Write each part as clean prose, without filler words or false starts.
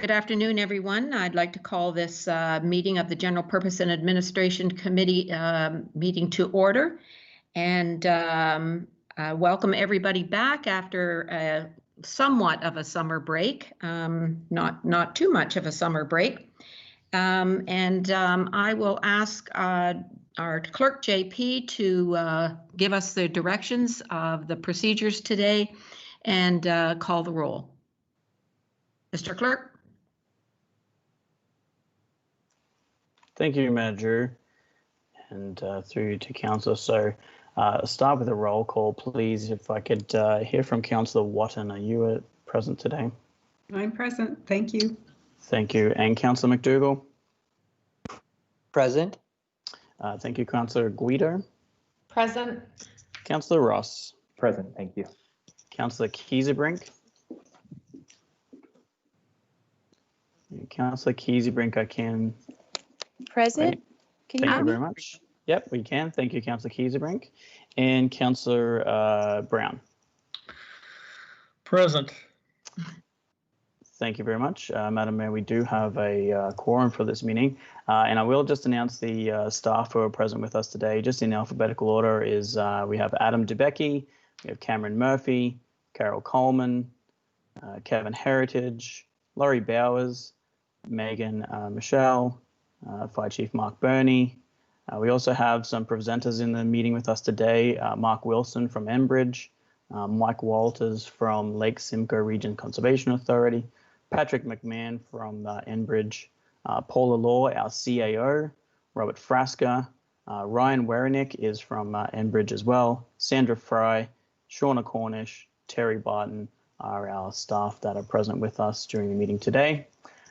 Good afternoon, everyone. I'd like to call this meeting of the General Purpose and Administration Committee meeting to order, and welcome everybody back after somewhat of a summer break, not too much of a summer break. I will ask our clerk, JP, to give us the directions of the procedures today and call the roll. Mr. Clerk. Thank you, Manager, and through to Councillor. So start with a roll call, please. If I could hear from Councillor Watton. Are you present today? I'm present. Thank you. Thank you. And Councillor McDougall? Present. Thank you, Councillor Guido. Present. Councillor Ross. Present. Thank you. Councillor Kiesebrink. Councillor Kiesebrink, I can. Present. Can you Thank hear you me? very much. Yep, we can. Thank you, Councillor Kiesebrink. And Councillor Brown. Present. Thank you very much, Madam Mayor. We do have a quorum for this meeting, and I will just announce the staff who are present with us today. Just in alphabetical order is we have Adam DeBecke, we have Cameron Murphy, Carol Coleman, Kevin Heritage, Laurie Bowers, Megan Michelle, Fire Chief Mark Burney. We also have some presenters in the meeting with us today, Mark Wilson from Enbridge, Mike Walters from Lake Simcoe Region Conservation Authority, Patrick McMahon from Enbridge, Paula Law, our CAO, Robert Frasca, Ryan Werenick is from Enbridge as well, Sandra Fry, Shauna Cornish, Terry Barton are our staff that are present with us during the meeting today.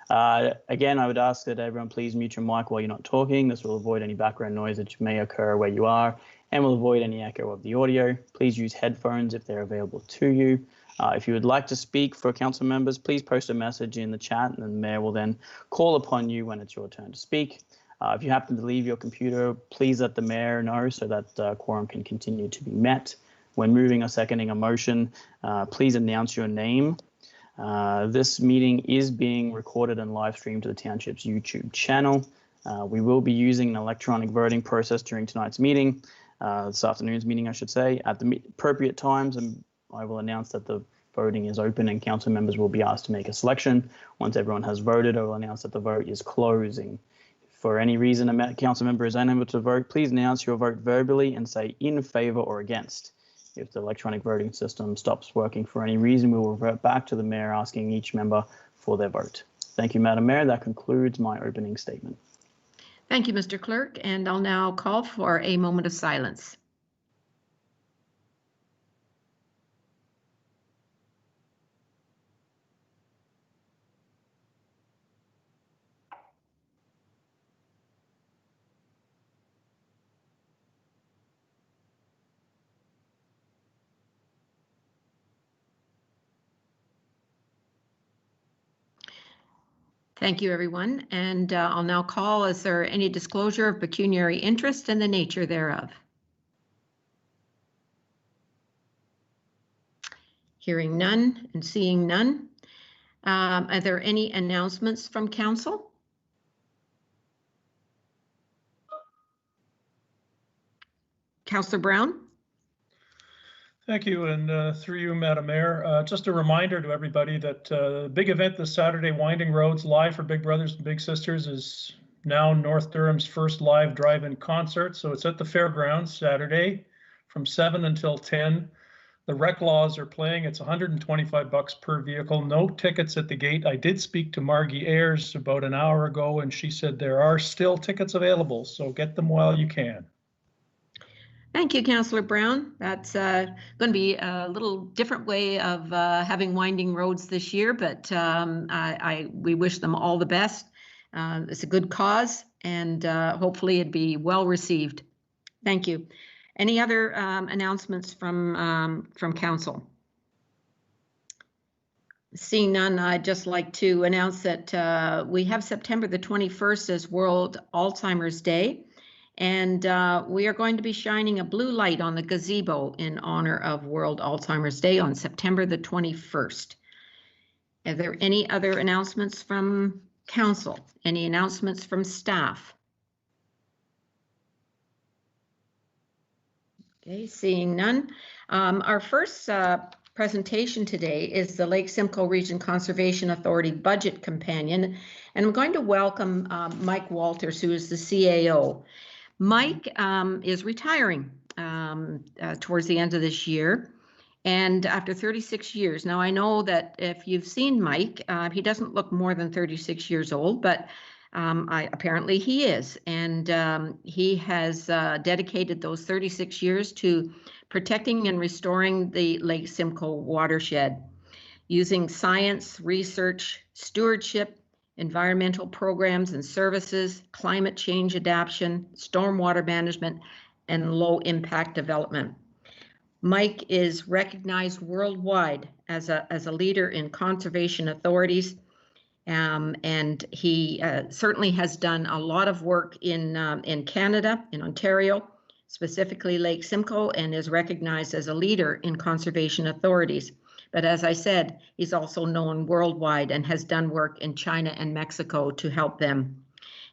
Again, I would ask that everyone please mute your mic while you're not talking. This will avoid any background noise that may occur where you are and will avoid any echo of the audio. Please use headphones if they're available to you. If you would like to speak for council members, please post a message in the chat and the mayor will then call upon you when it's your turn to speak. If you happen to leave your computer, please let the mayor know so that quorum can continue to be met. When moving or seconding a motion, please announce your name. This meeting is being recorded and live streamed to the Township's YouTube channel. We will be using an electronic voting process during tonight's meeting, this afternoon's meeting, I should say, at the appropriate times, and I will announce that the voting is open and council members will be asked to make a selection. Once everyone has voted, I will announce that the vote is closing. If for any reason a council member is unable to vote, please announce your vote verbally and say in favour or against. If the electronic voting system stops working for any reason, we will revert back to the mayor asking each member for their vote. Thank you, Madam Mayor. That concludes my opening statement. Thank you, Mr. Clerk, and I'll now call for a moment of silence. Thank you, everyone. And I'll now call, is there any disclosure of pecuniary interest and the nature thereof? Hearing none and seeing none. Are there any announcements from council? Councillor Brown? Thank you, and through you, Madam Mayor, just a reminder to everybody that the big event this Saturday, Winding Roads Live for Big Brothers and Big Sisters, is now North Durham's first live drive-in concert. So it's at the fairgrounds Saturday from 7 until 10. The rec laws are playing. It's $125 per vehicle. No tickets at the gate. I did speak to Margie Ayers about an hour ago, and she said there are still tickets available. So get them while you can. Thank you, Councillor Brown. That's going to be a little different way of having winding roads this year, but we wish them all the best. It's a good cause, and hopefully it'd be well received. Thank you. Any other announcements from council? Seeing none, I'd just like to announce that we have September the 21st as World Alzheimer's Day. And we are going to be shining a blue light on the gazebo in honor of World Alzheimer's Day on September the 21st. Are there any other announcements from council? Any announcements from staff? Okay, seeing none. Our first presentation today is the Lake Simcoe Region Conservation Authority Budget Companion, and I'm going to welcome Mike Walters, who is the CAO. Mike is retiring towards the end of this year, and after 36 years. Now, I know that if you've seen Mike, he doesn't look more than 36 years old, but apparently he is, and he has dedicated those 36 years to protecting and restoring the Lake Simcoe watershed using science, research, stewardship, environmental programs and services, climate change adaptation, stormwater management, and low impact development. Mike is recognized worldwide as a leader in conservation authorities. And he certainly has done a lot of work in Canada, in Ontario, specifically Lake Simcoe, and is recognized as a leader in conservation authorities. But as I said, he's also known worldwide and has done work in China and Mexico to help them.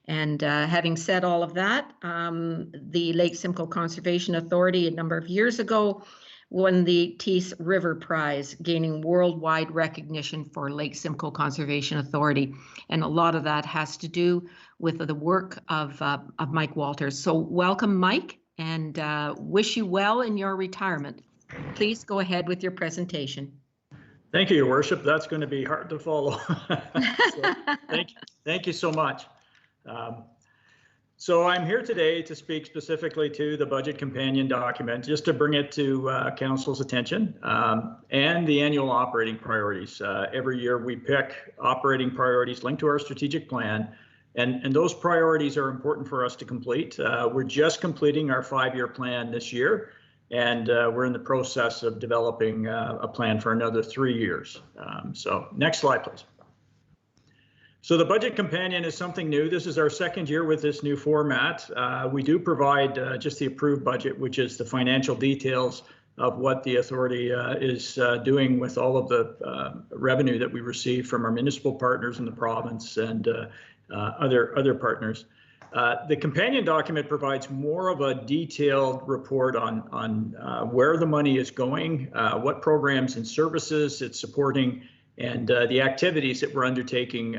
And having said all of that, the Lake Simcoe Conservation Authority a number of years ago won the Tees River Prize, gaining worldwide recognition for Lake Simcoe Conservation Authority. And a lot of that has to do with the work of Mike Walters. So welcome, Mike, and wish you well in your retirement. Please go ahead with your presentation. Thank you, Your Worship. That's going to be hard to follow. So, thank you so much. So I'm here today to speak specifically to the budget companion document, just to bring it to Council's attention, and the annual operating priorities. Every year we pick operating priorities linked to our strategic plan, and those priorities are important for us to complete. We're just completing our 5-year plan this year, and we're in the process of developing a plan for another 3 years. So next slide, please. So the budget companion is something new. This is our 2nd year with this new format. We do provide just the approved budget, which is the financial details of what the authority is doing with all of the revenue that we receive from our municipal partners in the province and other partners. The companion document provides more of a detailed report on where the money is going, what programs and services it's supporting, and the activities that we're undertaking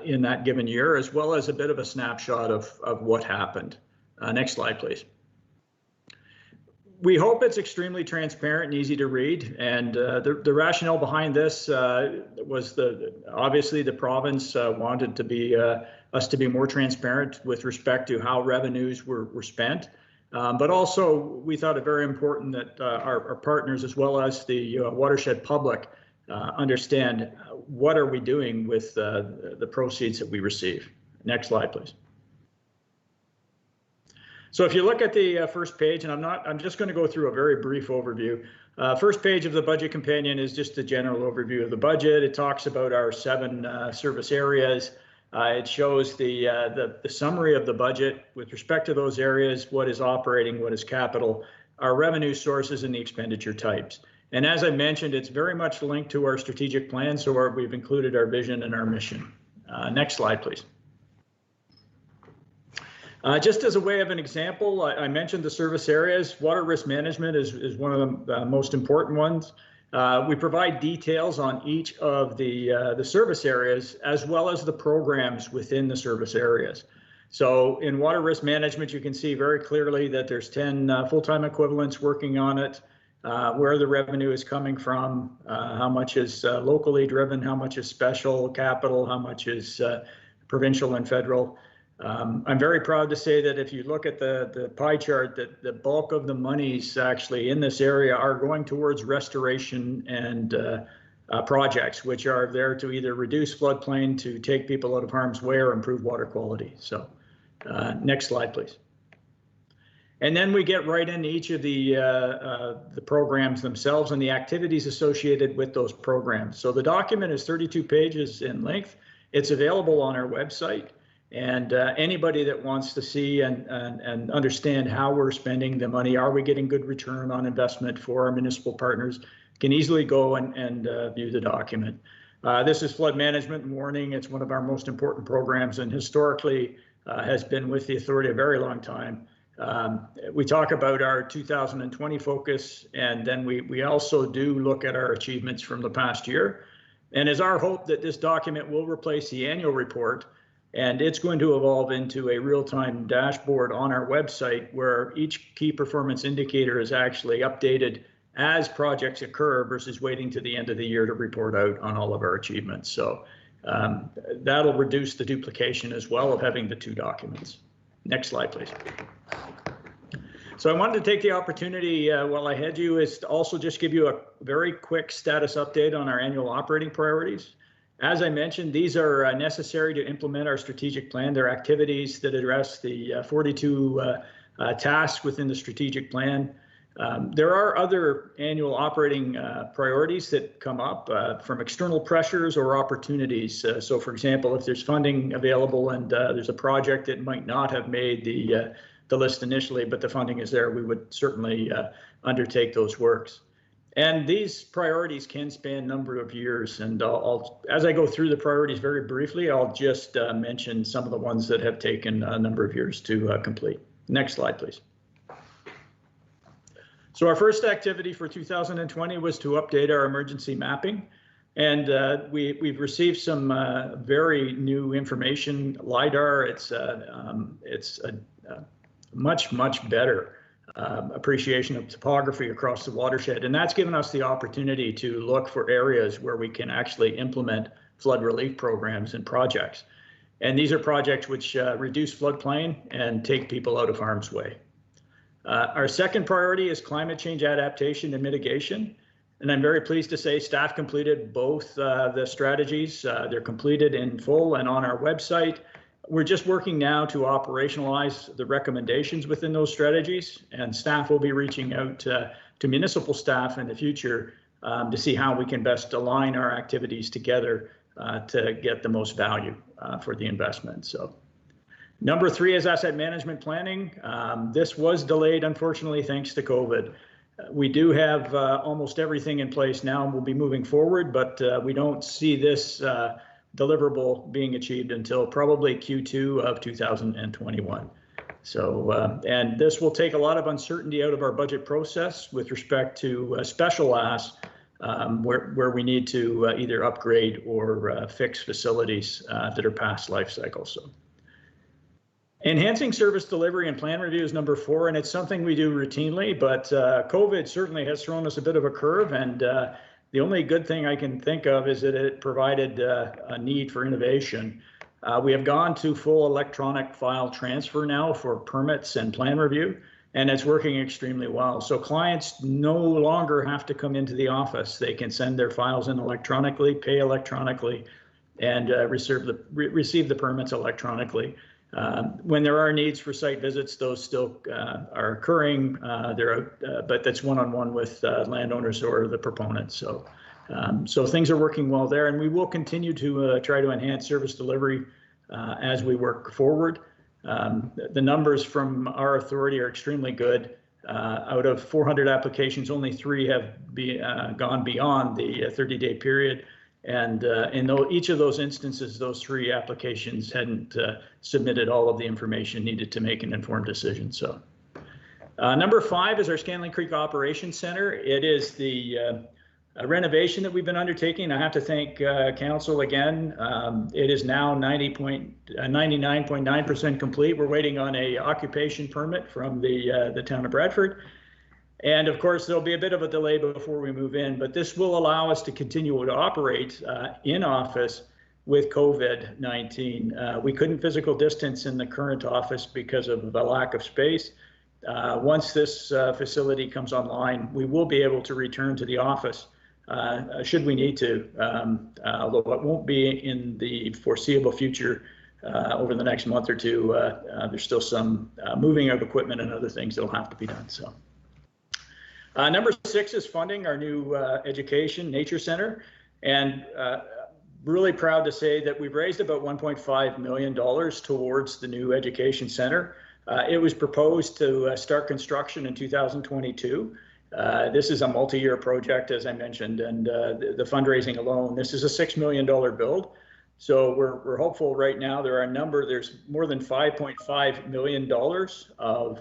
in that given year, as well as a bit of a snapshot of what happened. Next slide, please. We hope it's extremely transparent and easy to read, and the rationale behind this was obviously the province wanted to be us to be more transparent with respect to how revenues were spent, but also we thought it very important that our partners, as well as the watershed public, understand what are we doing with the proceeds that we receive. Next slide, please. So if you look at the first page, and I'm just going to go through a very brief overview. First page of the budget companion is just a general overview of the budget. It talks about our 7 service areas. It shows the summary of the budget with respect to those areas, what is operating, what is capital, our revenue sources, and the expenditure types. And as I mentioned, it's very much linked to our strategic plan, so we've included our vision and our mission. Next slide, please. Just as a way of an example, I mentioned the service areas. Water risk management is one of the most important ones. We provide details on each of the service areas, as well as the programs within the service areas. So in water risk management, you can see very clearly that there's 10 full-time equivalents working on it. Where the revenue is coming from, how much is locally driven, how much is special capital, how much is provincial and federal. I'm very proud to say that if you look at the pie chart, that the bulk of the monies actually in this area are going towards restoration and projects, which are there to either reduce floodplain, to take people out of harm's way, or improve water quality. So next slide, please. And then we get right into each of the programs themselves and the activities associated with those programs. So the document is 32 pages in length. It's available on our website, and anybody that wants to see and understand how we're spending the money, are we getting good return on investment for our municipal partners, can easily go and view the document. This is flood management and warning. It's one of our most important programs and historically has been with the authority a very long time. We talk about our 2020 focus, and then we also do look at our achievements from the past year. And it's our hope that this document will replace the annual report, and it's going to evolve into a real-time dashboard on our website where each key performance indicator is actually updated as projects occur versus waiting to the end of the year to report out on all of our achievements. So that'll reduce the duplication as well of having the two documents. Next slide, please. So I wanted to take the opportunity while I had you is to also just give you a very quick status update on our annual operating priorities. As I mentioned, these are necessary to implement our strategic plan. They're activities that address the 42 tasks within the strategic plan. There are other annual operating priorities that come up from external pressures or opportunities. So for example, if there's funding available and there's a project that might not have made the list initially, but the funding is there, we would certainly undertake those works. And these priorities can span a number of years. And as I go through the priorities very briefly, I'll just mention some of the ones that have taken a number of years to complete. Next slide, please. So our first activity for 2020 was to update our emergency mapping. And we've received some very new information. LIDAR, it's a much better appreciation of topography across the watershed. And that's given us the opportunity to look for areas where we can actually implement flood relief programs and projects. And these are projects which reduce floodplain and take people out of harm's way. Our second priority is climate change adaptation and mitigation. And I'm very pleased to say staff completed both the strategies. They're completed in full and on our website. We're just working now to operationalize the recommendations within those strategies, and staff will be reaching out to municipal staff in the future to see how we can best align our activities together to get the most value for the investment. So, number 3 is asset management planning. This was delayed, unfortunately, thanks to COVID. We do have almost everything in place now and we'll be moving forward, but we don't see this deliverable being achieved until probably Q2 of 2021. So, and this will take a lot of uncertainty out of our budget process with respect to special asks where we need to either upgrade or fix facilities that are past life cycle. So, enhancing service delivery and plan review is number 4, and it's something we do routinely, but COVID certainly has thrown us a bit of a curve, and the only good thing I can think of is that it provided a need for innovation. We have gone to full electronic file transfer now for permits and plan review, and it's working extremely well. So clients no longer have to come into the office. They can send their files in electronically, pay electronically, and receive the permits electronically. When there are needs for site visits, those still are occurring. But that's one-on-one with landowners or the proponents. So, so things are working well there, and we will continue to try to enhance service delivery as we work forward. The numbers from our authority are extremely good. Out of 400 applications, only 3 have gone beyond the 30-day period. And in each of those instances, those 3 applications hadn't submitted all of the information needed to make an informed decision. So number 5 is our Scanlon Creek Operations Center. It is the renovation that we've been undertaking. I have to thank council again. It is now 99.9% complete. We're waiting on a occupation permit from the town of Bradford. And of course, there'll be a bit of a delay before we move in, but this will allow us to continue to operate in office with COVID-19. We couldn't physical distance in the current office because of the lack of space. Once this facility comes online, we will be able to return to the office should we need to, although it won't be in the foreseeable future. Over the next month or 2, there's still some moving of equipment and other things that'll have to be done. So. Number 6 is funding our new education nature center, and really proud to say that we've raised about $1.5 million towards the new education center. It was proposed to start construction in 2022, This is a multi-year project, as I mentioned, and the fundraising alone, this is a $6 million build. So we're hopeful right now. There's more than $5.5 million of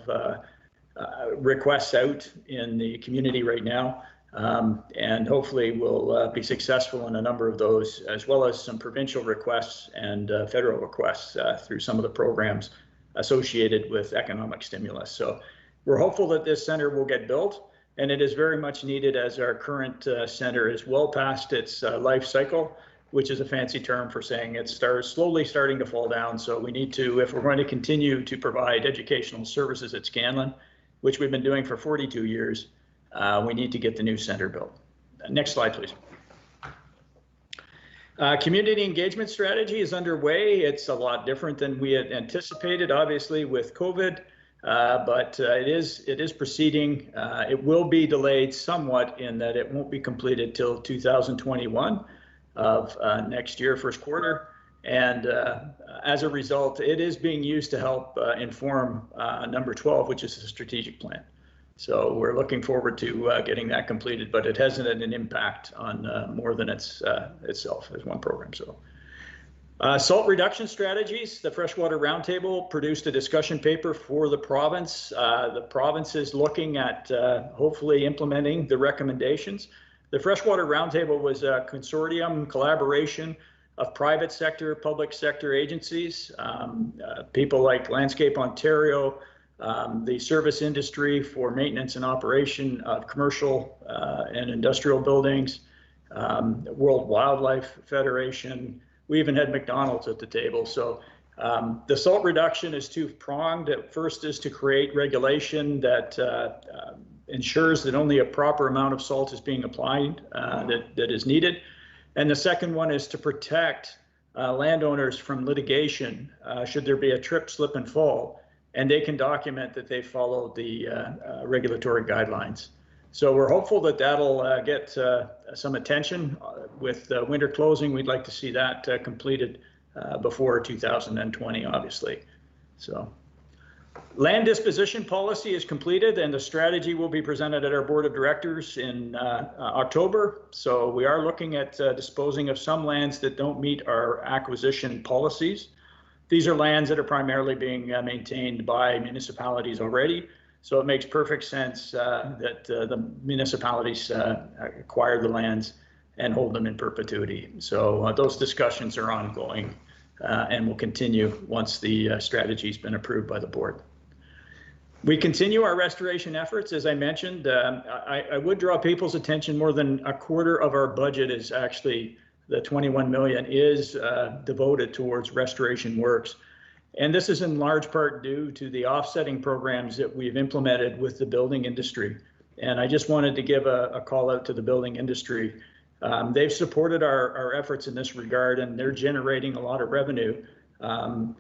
requests out in the community right now. And hopefully we'll be successful in a number of those, as well as some provincial requests and federal requests through some of the programs associated with economic stimulus. So we're hopeful that this center will get built, and it is very much needed as our current center is well past its life cycle, which is a fancy term for saying it's slowly starting to fall down. So we need to, if we're going to continue to provide educational services at Scanlon, which we've been doing for 42 years, we need to get the new center built. Next slide, please. Community engagement strategy is underway. It's a lot different than we had anticipated, obviously, with COVID, but it is proceeding. It will be delayed somewhat in that it won't be completed till 2021 of next year, first quarter. And as a result, it is being used to help inform number 12, which is the strategic plan. So we're looking forward to getting that completed, but it hasn't had an impact on more than itself as one program. So salt reduction strategies, the Freshwater Roundtable produced a discussion paper for the province. The province is looking at hopefully implementing the recommendations. The Freshwater Roundtable was a consortium collaboration of private sector, public sector agencies, people like Landscape Ontario, the service industry for maintenance and operation of commercial and industrial buildings, World Wildlife Federation. We even had McDonald's at the table. So the salt reduction is two-pronged. First is to create regulation that ensures that only a proper amount of salt is being applied that is needed. And the second one is to protect landowners from litigation should there be a trip, slip, and fall, and they can document that they followed the regulatory guidelines. So we're hopeful that that'll get some attention. With winter closing, we'd like to see that completed before 2020, obviously. So land disposition policy is completed, and the strategy will be presented at our board of directors in October. So we are looking at disposing of some lands that don't meet our acquisition policies. These are lands that are primarily being maintained by municipalities already. So it makes perfect sense that the municipalities acquire the lands and hold them in perpetuity. So those discussions are ongoing and will continue once the strategy's been approved by the board. We continue our restoration efforts. As I mentioned, I would draw people's attention, more than a quarter of our budget is actually, the 21 million is devoted towards restoration works. And this is in large part due to the offsetting programs that we've implemented with the building industry. And I just wanted to give a call out to the building industry. They've supported our efforts in this regard, and they're generating a lot of revenue,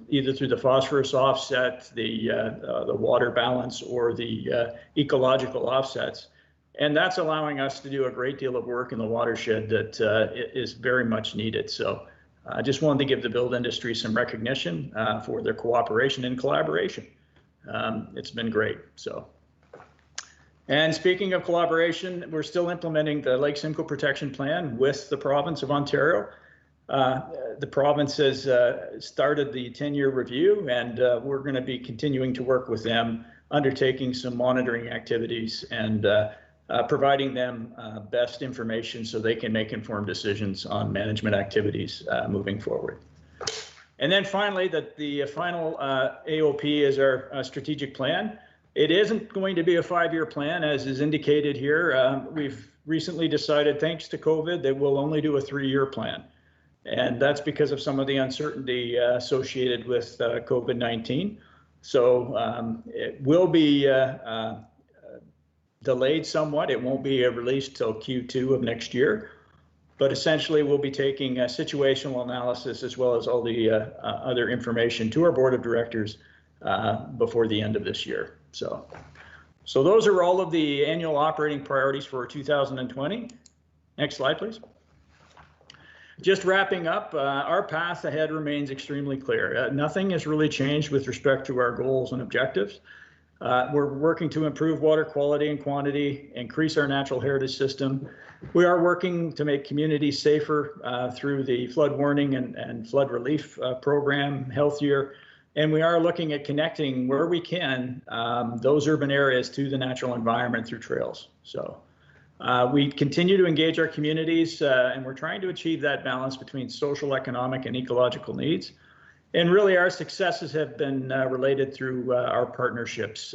either through the phosphorus offset, the water balance, or the ecological offsets. And that's allowing us to do a great deal of work in the watershed that is very much needed. So I just wanted to give the build industry some recognition for their cooperation and collaboration. It's been great. So, and speaking of collaboration, we're still implementing the Lake Simcoe Protection Plan with the province of Ontario. The province has started the 10-year review, and we're going to be continuing to work with them, undertaking some monitoring activities and providing them best information so they can make informed decisions on management activities moving forward. And then finally, the final AOP is our strategic plan. It isn't going to be a 5-year plan, as is indicated here. We've recently decided, thanks to COVID, that we'll only do a 3-year plan. And that's because of some of the uncertainty associated with COVID-19. So it will be delayed somewhat. It won't be released till Q2 of next year. But essentially, we'll be taking a situational analysis as well as all the other information to our board of directors before the end of this year. So those are all of the annual operating priorities for 2020. Next slide, please. Just wrapping up, our path ahead remains extremely clear. Nothing has really changed with respect to our goals and objectives. We're working to improve water quality and quantity, increase our natural heritage system. We are working to make communities safer through the flood warning and flood relief program, healthier. And we are looking at connecting where we can those urban areas to the natural environment through trails. So we continue to engage our communities and we're trying to achieve that balance between social, economic, and ecological needs. And really our successes have been related through our partnerships,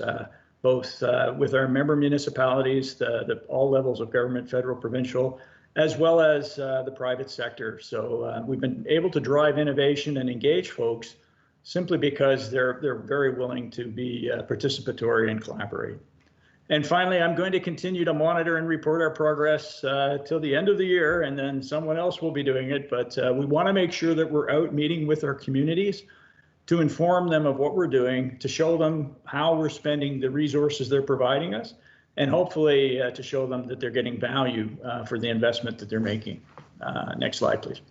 both with our member municipalities, all levels of government, federal, provincial, as well as the private sector. So we've been able to drive innovation and engage folks simply because they're very willing to be participatory and collaborate. And finally, I'm going to continue to monitor and report our progress till the end of the year, and then someone else will be doing it. But we want to make sure that we're out meeting with our communities to inform them of what we're doing, to show them how we're spending the resources they're providing us, and hopefully to show them that they're getting value for the investment that they're making. Next slide, please.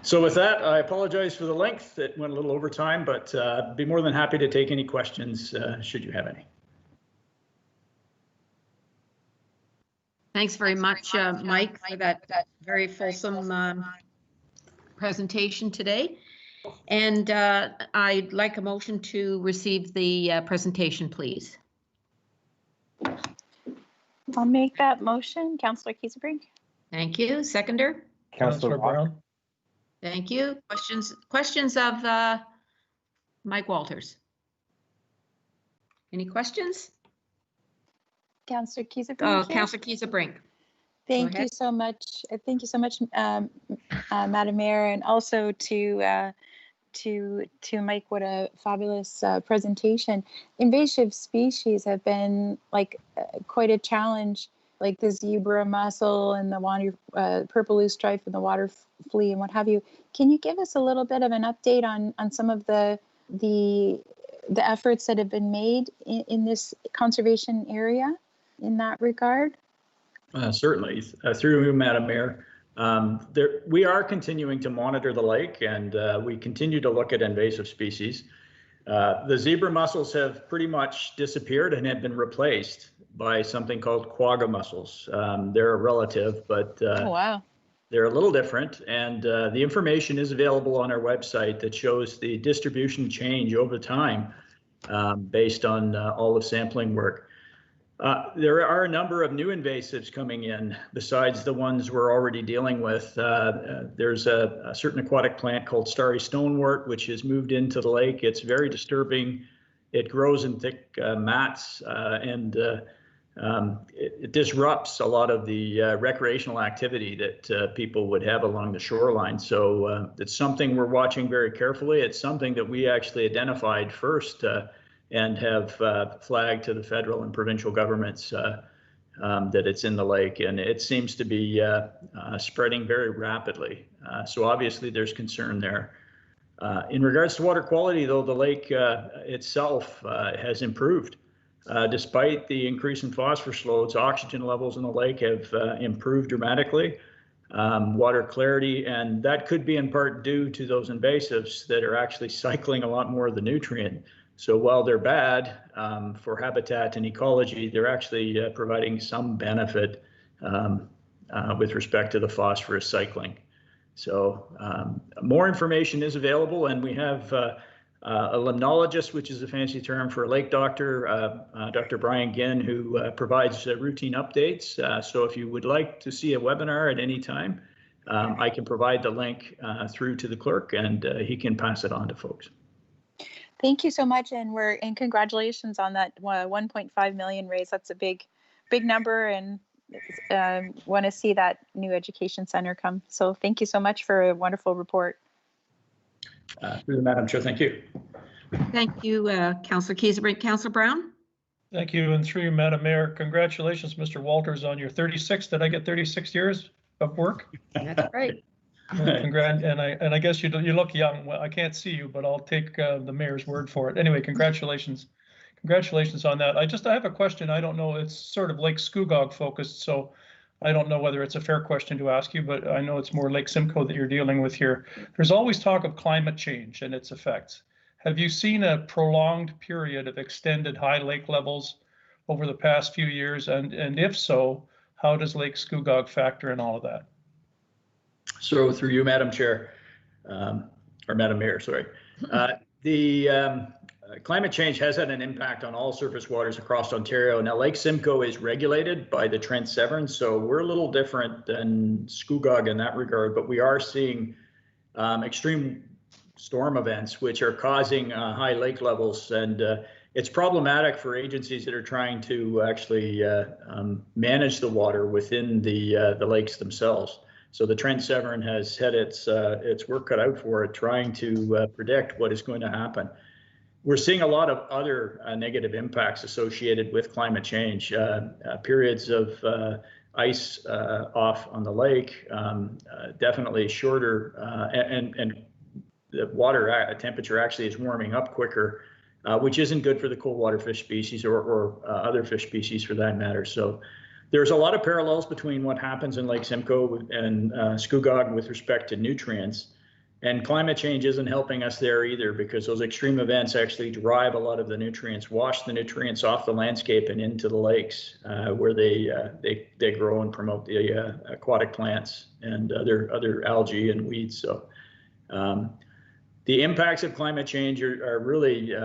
So with that, I apologize for the length. It went a little over time, but be more than happy to take any questions should you have any. Thanks very much, Mike, for that very fulsome presentation today. And I'd like a motion to receive the presentation, please. I'll make that motion. Councillor Kiesebrink. Thank you. Seconder? Councillor Brown. Thank you. Questions of Mike Walters? Any questions? Councillor Kiesebrink. Oh, Councillor Kiesebrink. Thank you so much. Thank you so much, Madam Mayor, and also to Mike. What a fabulous presentation. Invasive species have been like quite a challenge, like the zebra mussel and the water, purple loosestrife and the water flea and what have you. Can you give us a little bit of an update on some of the efforts that have been made in this conservation area in that regard? Certainly, through you, Madam Mayor. We are continuing to monitor the lake, and we continue to look at invasive species. The zebra mussels have pretty much disappeared and have been replaced by something called quagga mussels. They're a relative, but Oh, wow. They're a little different, and the information is available on our website that shows the distribution change over time based on all the sampling work. There are a number of new invasives coming in besides the ones we're already dealing with. There's a certain aquatic plant called starry stonewort, which has moved into the lake. It's very disturbing. It grows in thick mats and it disrupts a lot of the recreational activity that people would have along the shoreline. So it's something we're watching very carefully. It's something that we actually identified first and have flagged to the federal and provincial governments that it's in the lake, and it seems to be spreading very rapidly. So obviously there's concern there. In regards to water quality, though, the lake itself has improved. Despite the increase in phosphorus loads, oxygen levels in the lake have improved dramatically. Water clarity, and that could be in part due to those invasives that are actually cycling a lot more of the nutrient. So while they're bad for habitat and ecology, they're actually providing some benefit with respect to the phosphorus cycling. So more information is available, and we have a limnologist, which is a fancy term for a lake doctor, Dr. Brian Ginn, who provides routine updates. So if you would like to see a webinar at any time, I can provide the link through to the clerk, and he can pass it on to folks. Thank you so much, and congratulations on that 1.5 million raise. That's a big number, and want to see that new education center come. So thank you so much for a wonderful report. Madam Chair, thank you. Thank you, Councillor Kiesebrink. Councillor Brown? Thank you, and through you, Madam Mayor, congratulations, Mr. Walters, on your 36. Did I get 36 years of work? That's right. Congrats, and I guess you look young. Well, I can't see you, but I'll take the mayor's word for it. Anyway, congratulations on that. I have a question. I don't know. It's sort of Lake Scugog focused, so I don't know whether it's a fair question to ask you, but I know it's more Lake Simcoe that you're dealing with here. There's always talk of climate change and its effects. have you seen a prolonged period of extended high lake levels over the past few years? And if so, how does Lake Scugog factor in all of that? So through you, Madam Chair, or Madam Mayor, sorry. The climate change has had an impact on all surface waters across Ontario. Now, Lake Simcoe is regulated by the Trent Severn, so we're a little different than Scugog in that regard, but we are seeing extreme storm events which are causing high lake levels, and it's problematic for agencies that are trying to actually manage the water within the lakes themselves. So the Trent Severn has had its work cut out for it, trying to predict what is going to happen. We're seeing a lot of other negative impacts associated with climate change. Periods of ice off on the lake, definitely shorter, and the water temperature actually is warming up quicker, which isn't good for the cold water fish species or other fish species for that matter. So there's a lot of parallels between what happens in Lake Simcoe and Scugog with respect to nutrients. And climate change isn't helping us there either, because those extreme events actually drive a lot of the nutrients, wash the nutrients off the landscape and into the lakes, where they grow and promote the aquatic plants and other algae and weeds. So the impacts of climate change are really,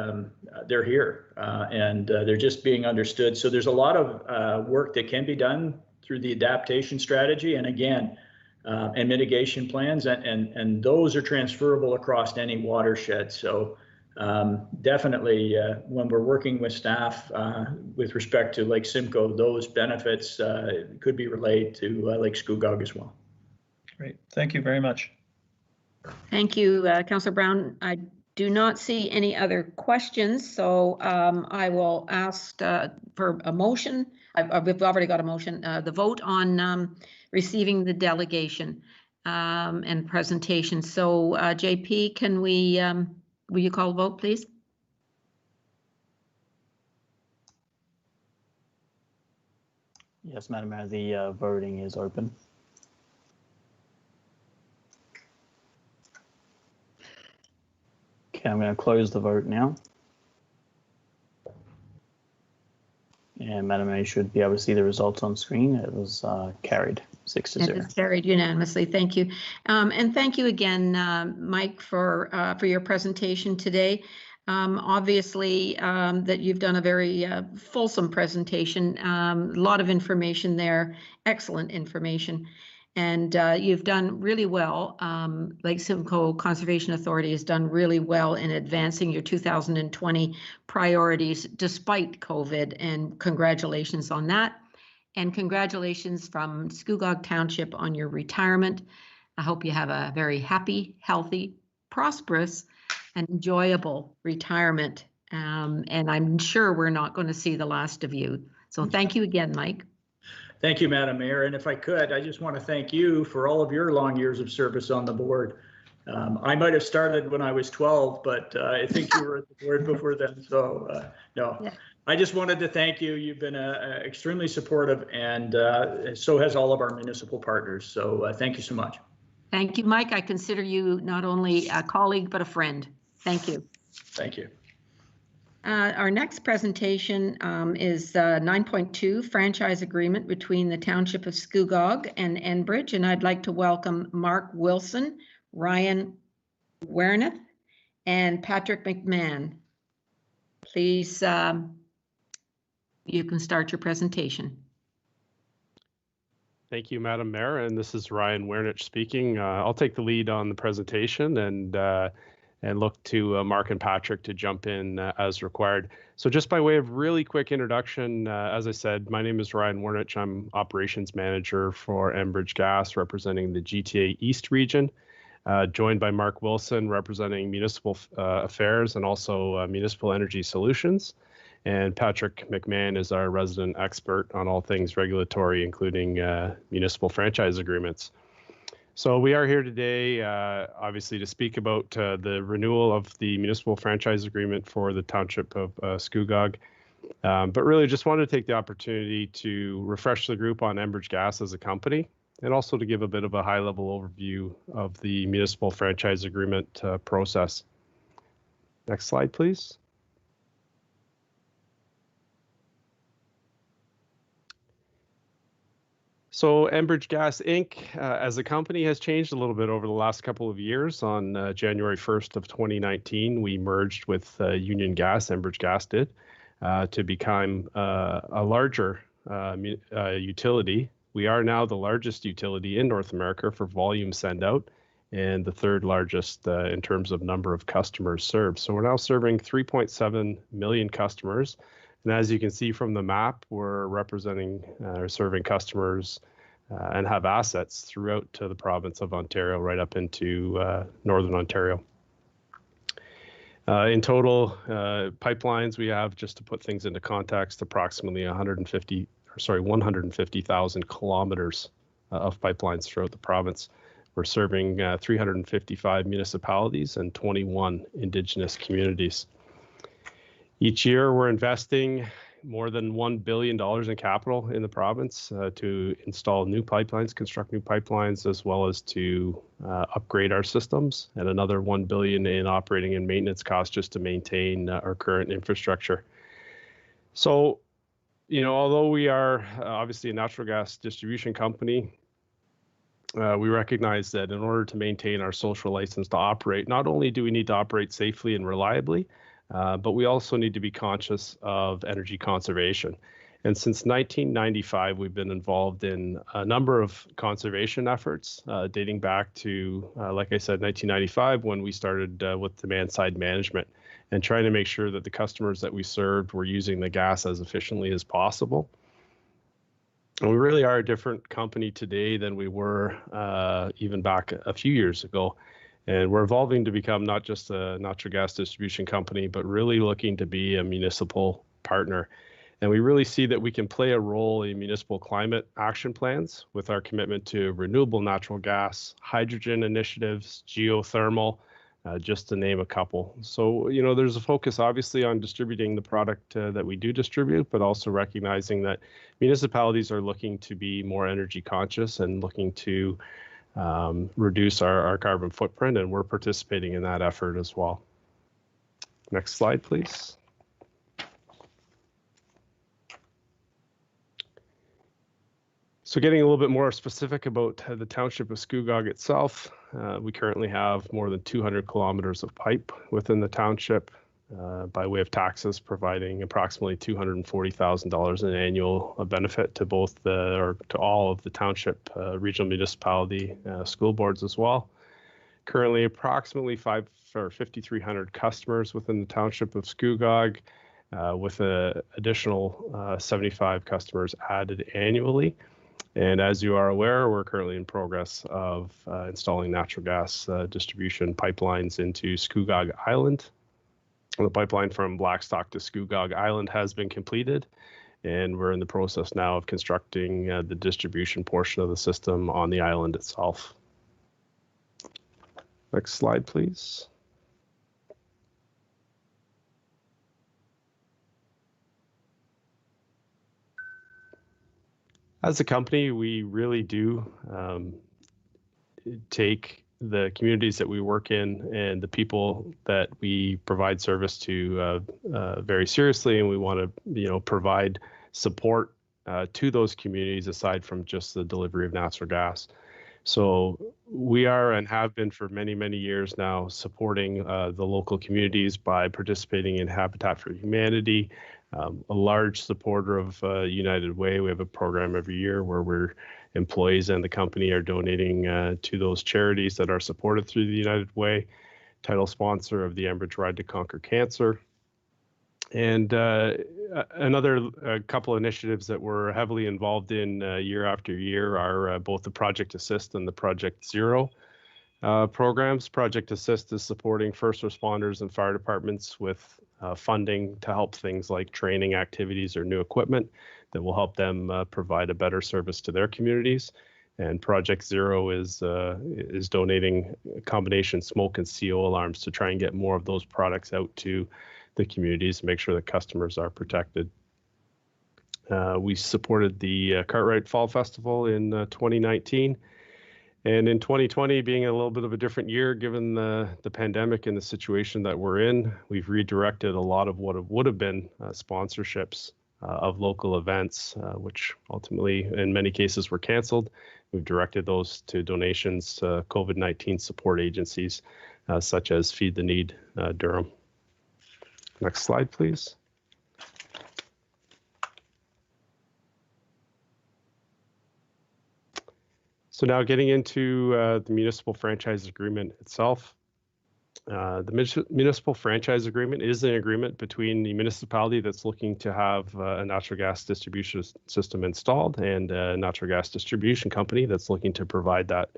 they're here, and they're just being understood. So there's a lot of work that can be done through the adaptation strategy, and again, and mitigation plans, and those are transferable across any watershed. So definitely, when we're working with staff with respect to Lake Simcoe, those benefits could be relayed to Lake Scugog as well. Great, thank you very much. Thank you, Councillor Brown. I do not see any other questions, so I will ask for a motion. We've already got a motion. The vote on receiving the delegation and presentation. So JP, can we, will you call a vote, please? Yes, Madam Mayor, the voting is open. Okay, I'm going to close the vote now. And Madam Mayor, you should be able to see the results on screen. It was carried 6-0. It is carried unanimously. Thank you. And thank you again, Mike, for your presentation today. Obviously, that you've done a very fulsome presentation, a lot of information there, excellent information. And you've done really well. Lake Simcoe Conservation Authority has done really well in advancing your 2020 priorities despite COVID, and congratulations on that. And congratulations from Scugog Township on your retirement. I hope you have a very happy, healthy, prosperous, and enjoyable retirement. And I'm sure we're not going to see the last of you. So thank you again, Mike. Thank you, Madam Mayor. And if I could, I just want to thank you for all of your long years of service on the board. I might have started when I was 12, but I think you were at the board before then. So no, yeah. I just wanted to thank you. You've been extremely supportive, and so has all of our municipal partners. So thank you so much. Thank you, Mike. I consider you not only a colleague, but a friend. Thank you. Thank you. Our next presentation is 9.2, franchise agreement between the Township of Scugog and Enbridge. And I'd like to welcome Mark Wilson, Ryan Werneth, and Patrick McMahon. Please, you can start your presentation. Thank you, Madam Mayor. And this is Ryan Wernich speaking. I'll take the lead on the presentation and look to Mark and Patrick to jump in as required. So just by way of really quick introduction, as I said, my name is Ryan Wernich. I'm Operations Manager for Enbridge Gas, representing the GTA East region, joined by Mark Wilson, representing Municipal Affairs and also Municipal Energy Solutions. And Patrick McMahon is our resident expert on all things regulatory, including municipal franchise agreements. So we are here today, obviously, to speak about the renewal of the municipal franchise agreement for the Township of Scugog. But really just wanted to take the opportunity to refresh the group on Enbridge Gas as a company, and also to give a bit of a high-level overview of the municipal franchise agreement process. Next slide, please. So Enbridge Gas Inc. As a company has changed a little bit over the last couple of years. On January 1st of 2019, we merged with Union Gas, Enbridge Gas did, to become a larger utility. We are now the largest utility in North America for volume send out and the third largest in terms of number of customers served. So we're now serving 3.7 million customers. And as you can see from the map, we're representing or serving customers and have assets throughout to the province of Ontario, right up into Northern Ontario. In total, pipelines we have, just to put things into context, approximately 150,000 kilometers of pipelines throughout the province. We're serving 355 municipalities and 21 Indigenous communities. Each year, we're investing more than $1 billion in capital in the province to install new pipelines, construct new pipelines, as well as to upgrade our systems, and another $1 billion in operating and maintenance costs just to maintain our current infrastructure. So, you know, although we are obviously a natural gas distribution company, we recognize that in order to maintain our social license to operate, not only do we need to operate safely and reliably, but we also need to be conscious of energy conservation. And since 1995, we've been involved in a number of conservation efforts dating back to, like I said, 1995, when we started with demand-side management and trying to make sure that the customers that we served were using the gas as efficiently as possible. And we really are a different company today than we were even back a few years ago. And we're evolving to become not just a natural gas distribution company, but really looking to be a municipal partner. And we really see that we can play a role in municipal climate action plans with our commitment to renewable natural gas, hydrogen initiatives, geothermal, just to name a couple. So, you know, there's a focus obviously on distributing the product that we do distribute, but also recognizing that municipalities are looking to be more energy conscious and looking to reduce our carbon footprint, and we're participating in that effort as well. Next slide, please. So getting a little bit more specific about the township of Scugog itself, we currently have more than 200 kilometers of pipe within the township by way of taxes, providing approximately $240,000 in annual benefit to both to all of the township regional municipality school boards as well. Currently, approximately 5,300 customers within the township of Scugog, with an additional 75 customers added annually. And as you are aware, we're currently in progress of installing natural gas distribution pipelines into Scugog Island. The pipeline from Blackstock to Scugog Island has been completed, and we're in the process now of constructing the distribution portion of the system on the island itself. Next slide, please. As a company, we really do take the communities that we work in and the people that we provide service to very seriously, and we want to, you know, provide support to those communities aside from just the delivery of natural gas. So we are and have been for many, many years now supporting the local communities by participating in Habitat for Humanity. A large supporter of United Way. We have a program every year where employees and the company are donating to those charities that are supported through the United Way. Title sponsor of the Enbridge Ride to Conquer Cancer. And another couple initiatives that we're heavily involved in year after year are both the Project Assist and the Project Zero programs. Project Assist is supporting first responders and fire departments with funding to help things like training activities or new equipment that will help them provide a better service to their communities. And Project Zero is donating a combination smoke and CO alarms to try and get more of those products out to the communities, make sure that customers are protected. We supported the Cartwright Fall Festival in 2019. And in 2020, being a little bit of a different year, given the pandemic and the situation that we're in, we've redirected a lot of what would have been sponsorships of local events, which ultimately, in many cases, were canceled. We've directed those to donations to COVID-19 support agencies, such as Feed the Need Durham. Next slide, please. So now getting into the municipal franchise agreement itself. The municipal franchise agreement is an agreement between the municipality that's looking to have a natural gas distribution system installed and a natural gas distribution company that's looking to provide that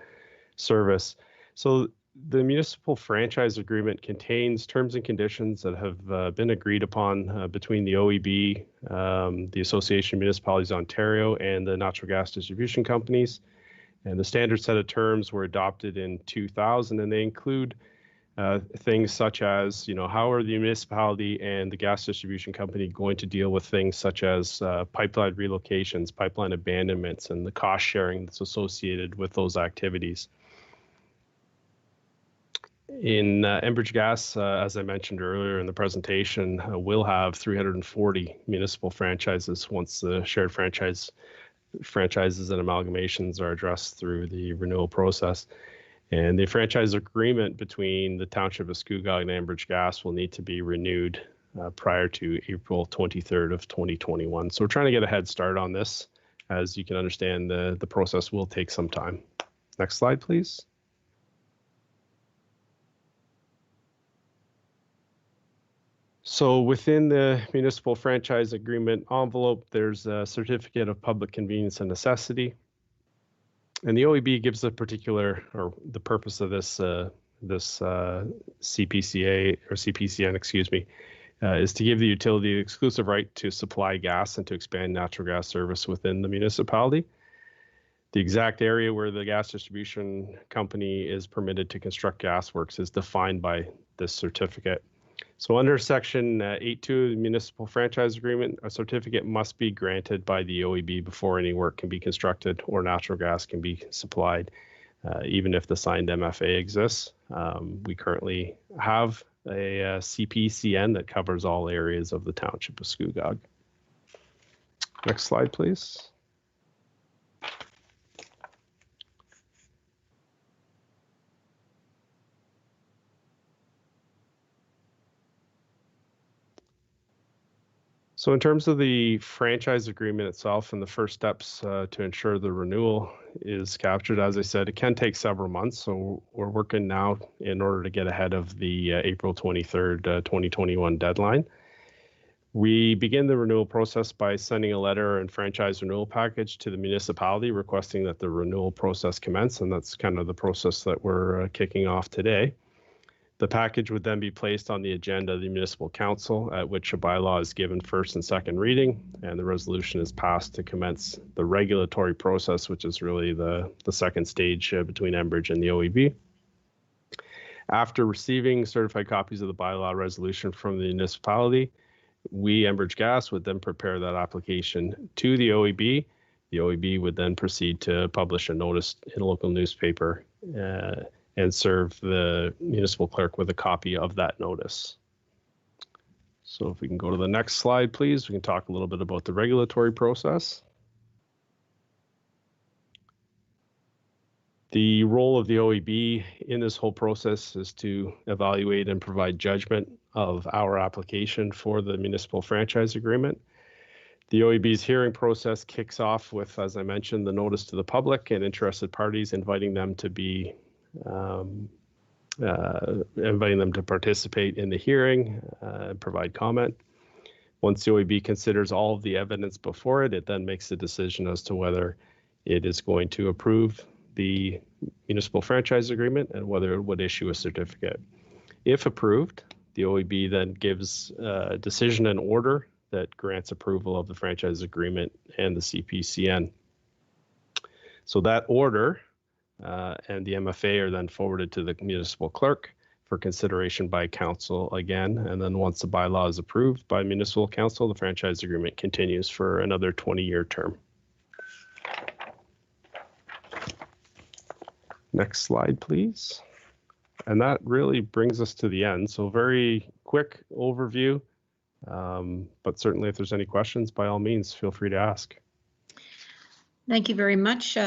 service. So the municipal franchise agreement contains terms and conditions that have been agreed upon between the OEB, the Association of Municipalities Ontario, and the natural gas distribution companies. And the standard set of terms were adopted in 2000, and they include things such as, how are the municipality and the gas distribution company going to deal with things such as pipeline relocations, pipeline abandonments, and the cost sharing that's associated with those activities. In Enbridge Gas, as I mentioned earlier in the presentation, we'll have 340 municipal franchises once the shared franchises and amalgamations are addressed through the renewal process. And the franchise agreement between the Township of Scugog and Enbridge Gas will need to be renewed prior to April 23rd of 2021. So we're trying to get a head start on this. As you can understand, the process will take some time. Next slide, please. So within the municipal franchise agreement envelope, there's a certificate of public convenience and necessity. And the OEB gives a particular, or the purpose of this CPCA or CPCN, excuse me, is to give the utility the exclusive right to supply gas and to expand natural gas service within the municipality. The exact area where the gas distribution company is permitted to construct gas works is defined by this certificate. So under Section 8.2 of the Municipal Franchise Agreement, a certificate must be granted by the OEB before any work can be constructed or natural gas can be supplied, even if the signed MFA exists. We currently have a CPCN that covers all areas of the Township of Scugog. Next slide, please. So in terms of the franchise agreement itself and the first steps to ensure the renewal is captured, as I said, it can take several months. So we're working now in order to get ahead of the April 23rd, 2021 deadline. We begin the renewal process by sending a letter and franchise renewal package to the municipality requesting that the renewal process commence, and that's kind of the process that we're kicking off today. The package would then be placed on the agenda of the municipal council, at which a bylaw is given first and second reading, and the resolution is passed to commence the regulatory process, which is really the second stage between Enbridge and the OEB. After receiving certified copies of the bylaw resolution from the municipality, we, Enbridge Gas, would then prepare that application to the OEB. The OEB would then proceed to publish a notice in a local newspaper and serve the municipal clerk with a copy of that notice. So if we can go to the next slide, please, we can talk a little bit about the regulatory process. The role of the OEB in this whole process is to evaluate and provide judgment of our application for the municipal franchise agreement. The OEB's hearing process kicks off with, as I mentioned, the notice to the public and interested parties, inviting them to participate in the hearing and provide comment. Once the OEB considers all of the evidence before it, it then makes the decision as to whether it is going to approve the municipal franchise agreement and whether it would issue a certificate. If approved, the OEB then gives a decision and order that grants approval of the franchise agreement and the CPCN. So that order and the MFA are then forwarded to the municipal clerk for consideration by council again. And then once the bylaw is approved by municipal council, the franchise agreement continues for another 20-year term. Next slide, please. And that really brings us to the end. So very quick overview, but certainly if there's any questions, by all means, feel free to ask. Thank you very much,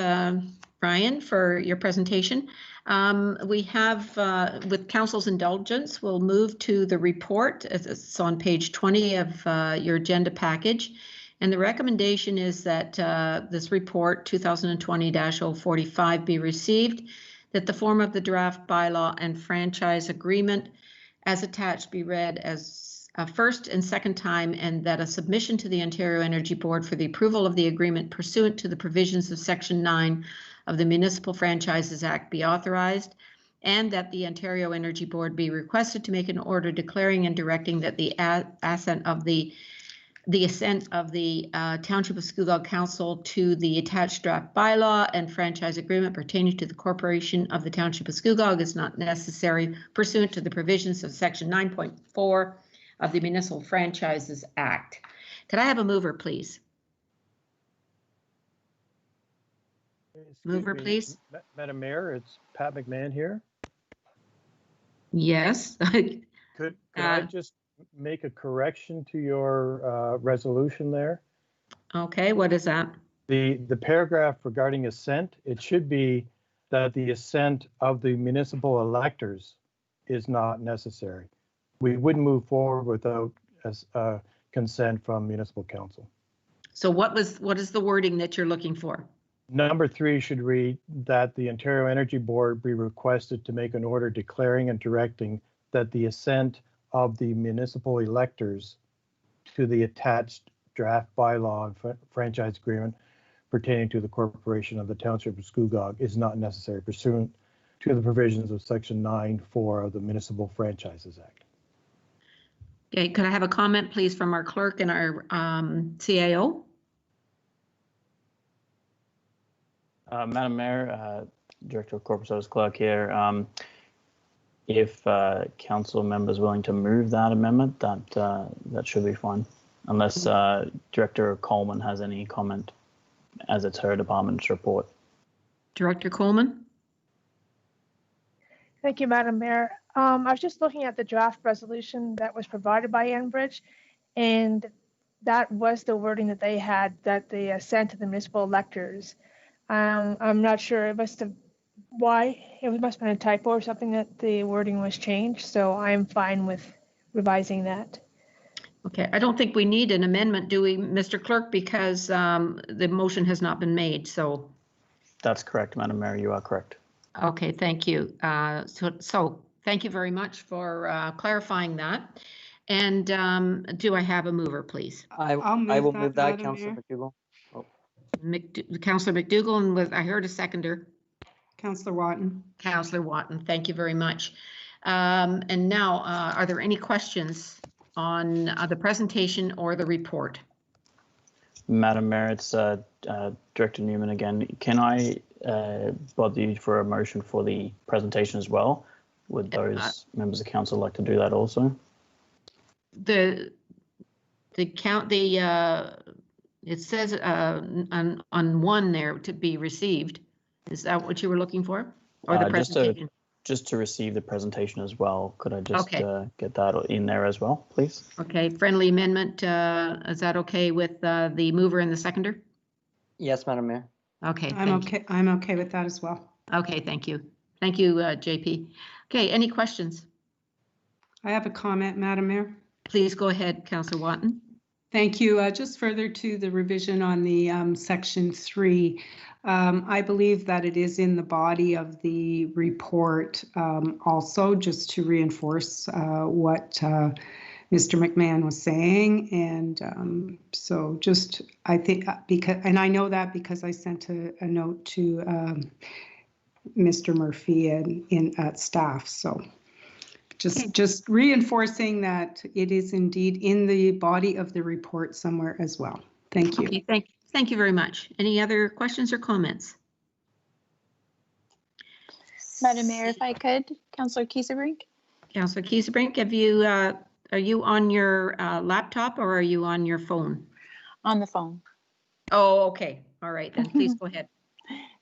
Brian, for your presentation. We have, with council's indulgence, we'll move to the report. It's on page 20 of your agenda package. And the recommendation is that this report 2020-045 be received, that the form of the draft bylaw and franchise agreement as attached be read as a first and second time, and that a submission to the Ontario Energy Board for the approval of the agreement pursuant to the provisions of Section 9 of the Municipal Franchises Act be authorized, and that the Ontario Energy Board be requested to make an order declaring and directing that the assent of the Township of Scugog Council to the attached draft bylaw and franchise agreement pertaining to the corporation of the Township of Scugog is not necessary pursuant to the provisions of Section 9.4 of the Municipal Franchises Act. Could I have a mover, please? Mover, please. Madam Mayor, it's Pat McMahon here. Yes. Could I just make a correction to your resolution there? Okay, what is that? The paragraph regarding assent, it should be that the assent of the municipal electors is not necessary. We wouldn't move forward without consent from municipal council. So what is the wording that you're looking for? Number 3 should read that the Ontario Energy Board be requested to make an order declaring and directing that the assent of the municipal electors to the attached draft bylaw and franchise agreement pertaining to the corporation of the Township of Scugog is not necessary pursuant to the provisions of Section 9.4 of the Municipal Franchises Act. Okay, could I have a comment, please, from our clerk and our CAO? Madam Mayor, Director of Corporate Service Clerk here. If council members willing to move that amendment, that should be fine, unless Director Coleman has any comment, as it's her department's report. Director Coleman. Thank you, Madam Mayor. I was just looking at the draft resolution that was provided by Enbridge, and that was the wording that they had, that they sent to the municipal electors. I'm not sure, it must have been a typo or something that the wording was changed, so I'm fine with revising that. Okay, I don't think we need an amendment, do we, Mr. Clerk, because the motion has not been made, so. That's correct, Madam Mayor, you are correct. Okay, thank you. So thank you very much for clarifying that. And do I have a mover, please? I will move that, Councillor McDougall. Oh. Councillor McDougall, and I heard a seconder. Councillor Watton. Councillor Watton, thank you very much. And now, are there any questions on the presentation or the report? Madam Mayor, it's Director Newman again. Can I bother you for a motion for the presentation as well? Would those members of council like to do that also? It says on one there to be received. Is that what you were looking for? Or the presentation? Just to receive the presentation as well. Could I just get that in there as well, please? Okay, friendly amendment. Is that okay with the mover and the seconder? Yes, Madam Mayor. Okay. I'm okay with that as well. Okay, thank you. Thank you, JP. Okay, any questions? I have a comment, Madam Mayor. Please go ahead, Councillor Watton. Thank you. Just further to the revision on the Section 3, I believe that it is in the body of the report also, just to reinforce what Mr. McMahon was saying. And so just, I think, because, and I know that because I sent a note to Mr. Murphy and at staff. So just reinforcing that it is indeed in the body of the report somewhere as well. Thank you. Okay, thank you very much. Any other questions or comments? Madam Mayor, if I could, Councillor Kiesebrink. Councillor Kiesebrink, have you, are you on your laptop or are you on your phone? On the phone. Oh, okay. All right, then please go ahead.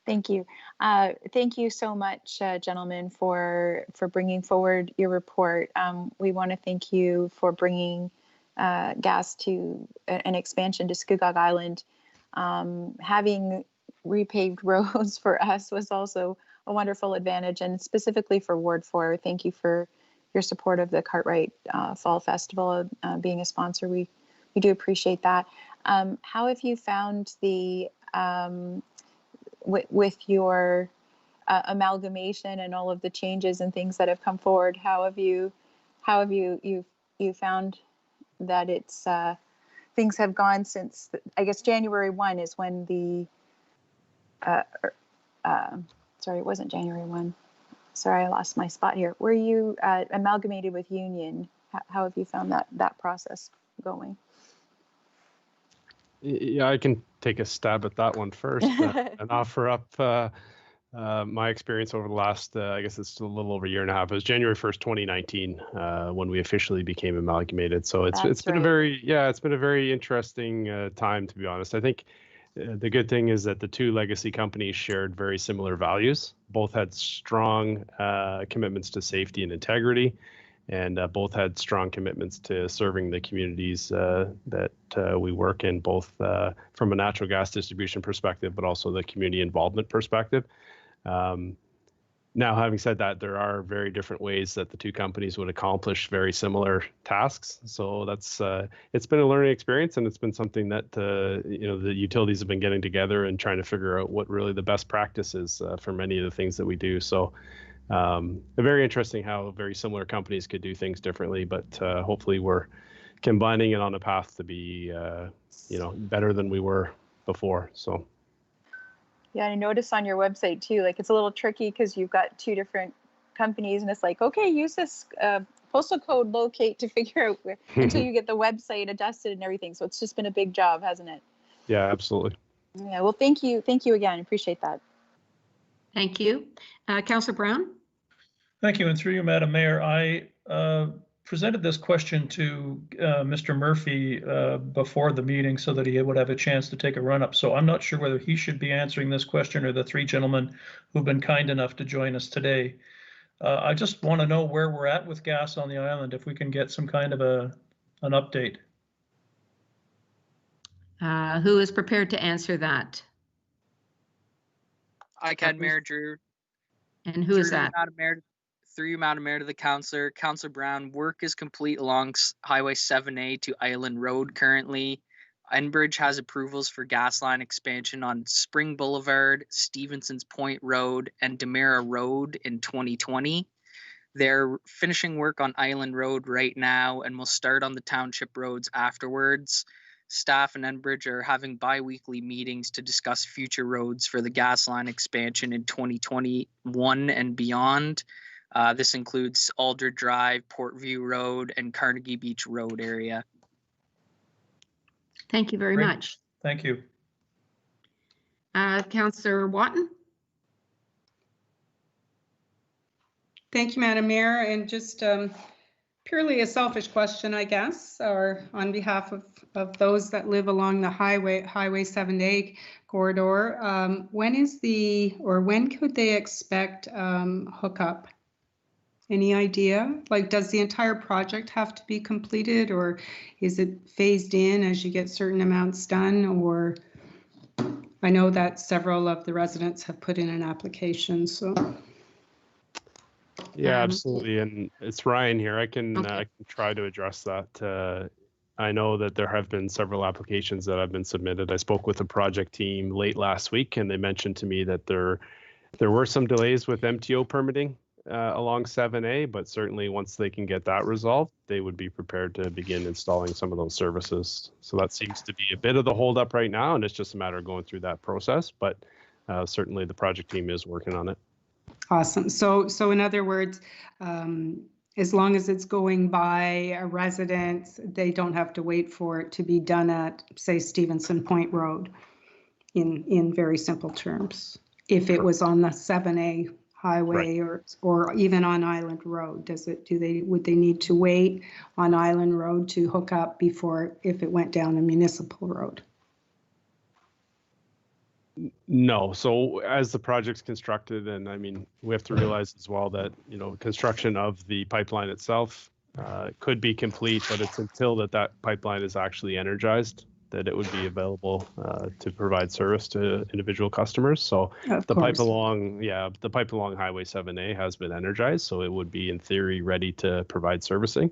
Thank you. Thank you so much, gentlemen, for bringing forward your report. We want to thank you for bringing gas to an expansion to Scugog Island. Having repaved roads for us was also a wonderful advantage, and specifically for Ward 4, thank you for your support of the Cartwright Fall Festival, being a sponsor. We do appreciate that. How have you found the with your amalgamation and all of the changes and things that have come forward? How have you found that it's things have gone since, I guess January 1 is when the sorry, it wasn't January 1. Sorry, I lost my spot here. Were you amalgamated with Union? How have you found that process going? Yeah, I can take a stab at that one first and offer up my experience over the last, I guess it's a little over a year and a half. It was January 1st, 2019, when we officially became amalgamated. So it's been right. It's been a very interesting time, to be honest. I think the good thing is that the two legacy companies shared very similar values. Both had strong commitments to safety and integrity, and both had strong commitments to serving the communities that we work in, both from a natural gas distribution perspective, but also the community involvement perspective. Now, having said that, there are very different ways that the two companies would accomplish very similar tasks. So that's it's been a learning experience, and it's been something that the utilities have been getting together and trying to figure out what really the best practice is for many of the things that we do. So very interesting how very similar companies could do things differently, but hopefully we're combining it on a path to be better than we were before. So. Yeah, I noticed on your website too, like it's a little tricky because you've got two different companies, and it's like, okay, use this postal code locate to figure out where until you get the website adjusted and everything. So it's just been a big job, hasn't it? Yeah, absolutely. Yeah, well, thank you again. Appreciate that. Thank you. Councillor Brown? Thank you, and through you, Madam Mayor, I presented this question to Mr. Murphy before the meeting so that he would have a chance to take a run-up. So I'm not sure whether he should be answering this question or the three gentlemen who've been kind enough to join us today. I just want to know where we're at with gas on the island, if we can get some kind of an update. Who is prepared to answer that? I can, Mayor Drew. And who is that? Through you, Madam Mayor, to the Councillor Brown, work is complete along Highway 7A to Island Road currently. Enbridge has approvals for gas line expansion on Spring Boulevard, Stevenson's Point Road, and Demera Road in 2020. They're finishing work on Island Road right now and will start on the township roads afterwards. Staff and Enbridge are having bi-weekly meetings to discuss future roads for the gas line expansion in 2021 and beyond. This includes Aldred Drive, Portview Road, and Carnegie Beach Road area. Thank you very much. Thank you. Councillor Watton? Thank you, Madam Mayor. And just purely a selfish question, I guess, or on behalf of those that live along the Highway 7A corridor, when could they expect hookup? Any idea? Like, does the entire project have to be completed, or is it phased in as you get certain amounts done? Or I know that several of the residents have put in an application, so. Yeah, absolutely. And it's Ryan here. I can try to address that. I know that there have been several applications that have been submitted. I spoke with the project team late last week, and they mentioned to me that there were some delays with MTO permitting along 7A, but certainly once they can get that resolved, they would be prepared to begin installing some of those services. So that seems to be a bit of the holdup right now, and it's just a matter of going through that process. But certainly the project team is working on it. Awesome. So in other words, as long as it's going by a resident, they don't have to wait for it to be done at, say, Stevenson Point Road, in very simple terms. If it was on the 7A highway, right, or even on Island Road, would they need to wait on Island Road to hook up before if it went down a municipal road? No. So as the project's constructed, and I mean, we have to realize as well that, you know, construction of the pipeline itself could be complete, but it's until that pipeline is actually energized that it would be available to provide service to individual customers. So the pipe along Highway 7A has been energized, so it would be in theory ready to provide servicing.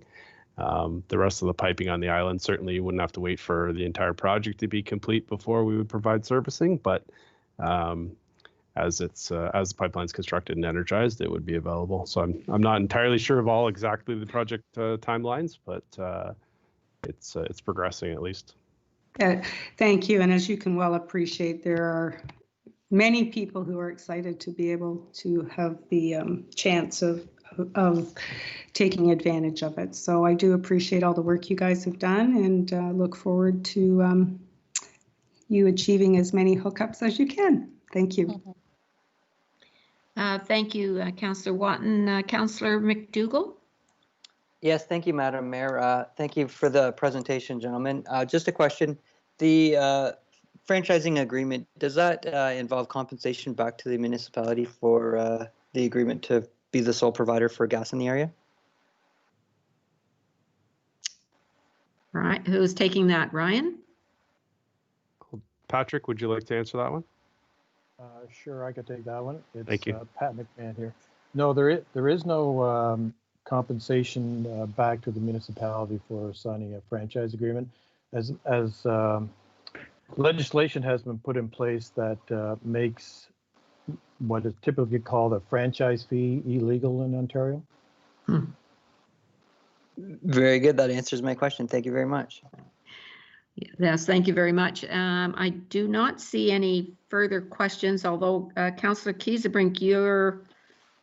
The rest of the piping on the island, certainly you wouldn't have to wait for the entire project to be complete before we would provide servicing, but as the pipeline's constructed and energized, it would be available. So I'm not entirely sure of all exactly the project timelines, but it's progressing at least. Thank you. And as you can well appreciate, there are many people who are excited to be able to have the chance of taking advantage of it. So I do appreciate all the work you guys have done, and look forward to you achieving as many hookups as you can. Thank you. Thank you, Councillor Watton. Councillor McDougall? Yes, thank you, Madam Mayor. Thank you for the presentation, gentlemen. Just a question. The franchising agreement, does that involve compensation back to the municipality for the agreement to be the sole provider for gas in the area? Right, who's taking that, Ryan? Patrick, would you like to answer that one? Sure, I could take that one. It's, Thank you. Pat McMahon here. No, there is no compensation back to the municipality for signing a franchise agreement, as legislation has been put in place that makes what is typically called a franchise fee illegal in Ontario. Very good. That answers my question. Thank you very much. Yes, thank you very much. I do not see any further questions, although Councillor Kiesebrink, your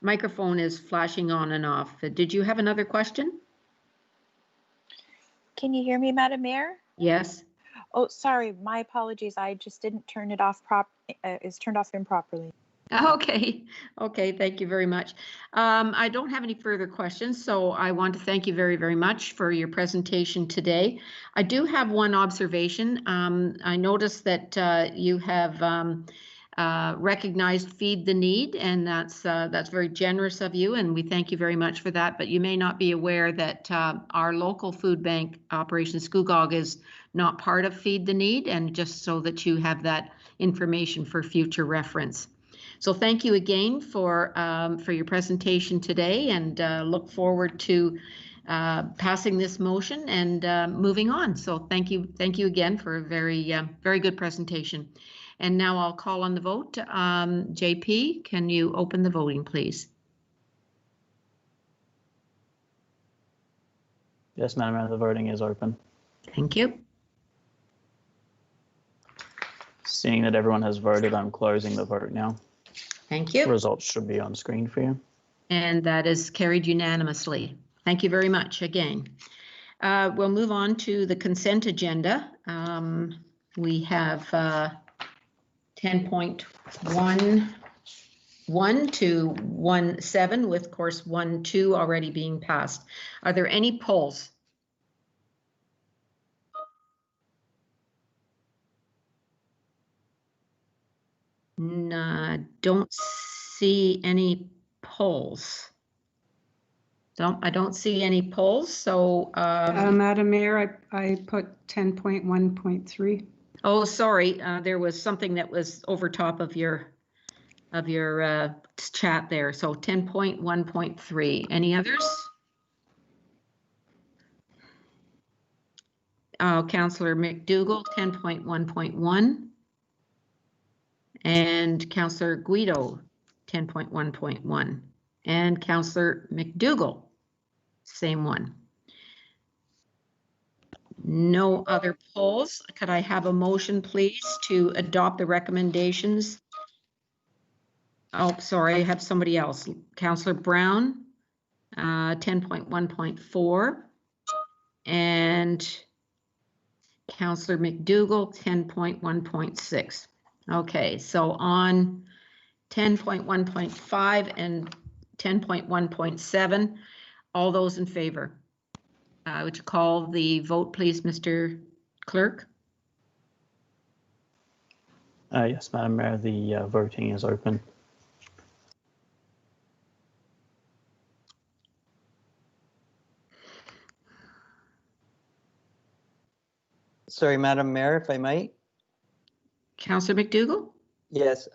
microphone is flashing on and off. Did you have another question? Can you hear me, Madam Mayor? Yes. Oh, sorry, my apologies. I just didn't turn it off it's turned off improperly. Okay, thank you very much. I don't have any further questions, so I want to thank you very, very much for your presentation today. I do have one observation. I noticed that you have recognized Feed the Need, and that's very generous of you, and we thank you very much for that. But you may not be aware that our local food bank, Operation Scugog, is not part of Feed the Need, and just so that you have that information for future reference. So thank you again for your presentation today, and look forward to passing this motion and moving on. So thank you again for a very good presentation. And now I'll call on the vote. JP, can you open the voting, please? Yes, Madam Mayor, the voting is open. Thank you. Seeing that everyone has voted, I'm closing the vote now. Thank you. The results should be on screen for you. And that is carried unanimously. Thank you very much again. We'll move on to the consent agenda. We have 10.11 to 17, with course 1-2 already being passed. Are there any polls? No, don't see any polls. I don't see any polls. So, Madam Mayor, I put 10.1.3. Oh, sorry. There was something that was over top of your chat there. So 10.1.3. Any others? Councillor McDougall, 10.1.1. And Councillor Guido, 10.1.1. And Councillor McDougall, same one. No other polls. Could I have a motion, please, to adopt the recommendations? Oh, sorry, I have somebody else. Councillor Brown, 10.1.4. And Councillor McDougall, 10.1.6. Okay, so on 10.1.5 and 10.1.7, all those in favor? Would you call the vote, please, Mr. Clerk? Yes, Madam Mayor, the voting is open. Sorry, Madam Mayor, if I might. Councillor McDougall? Yes.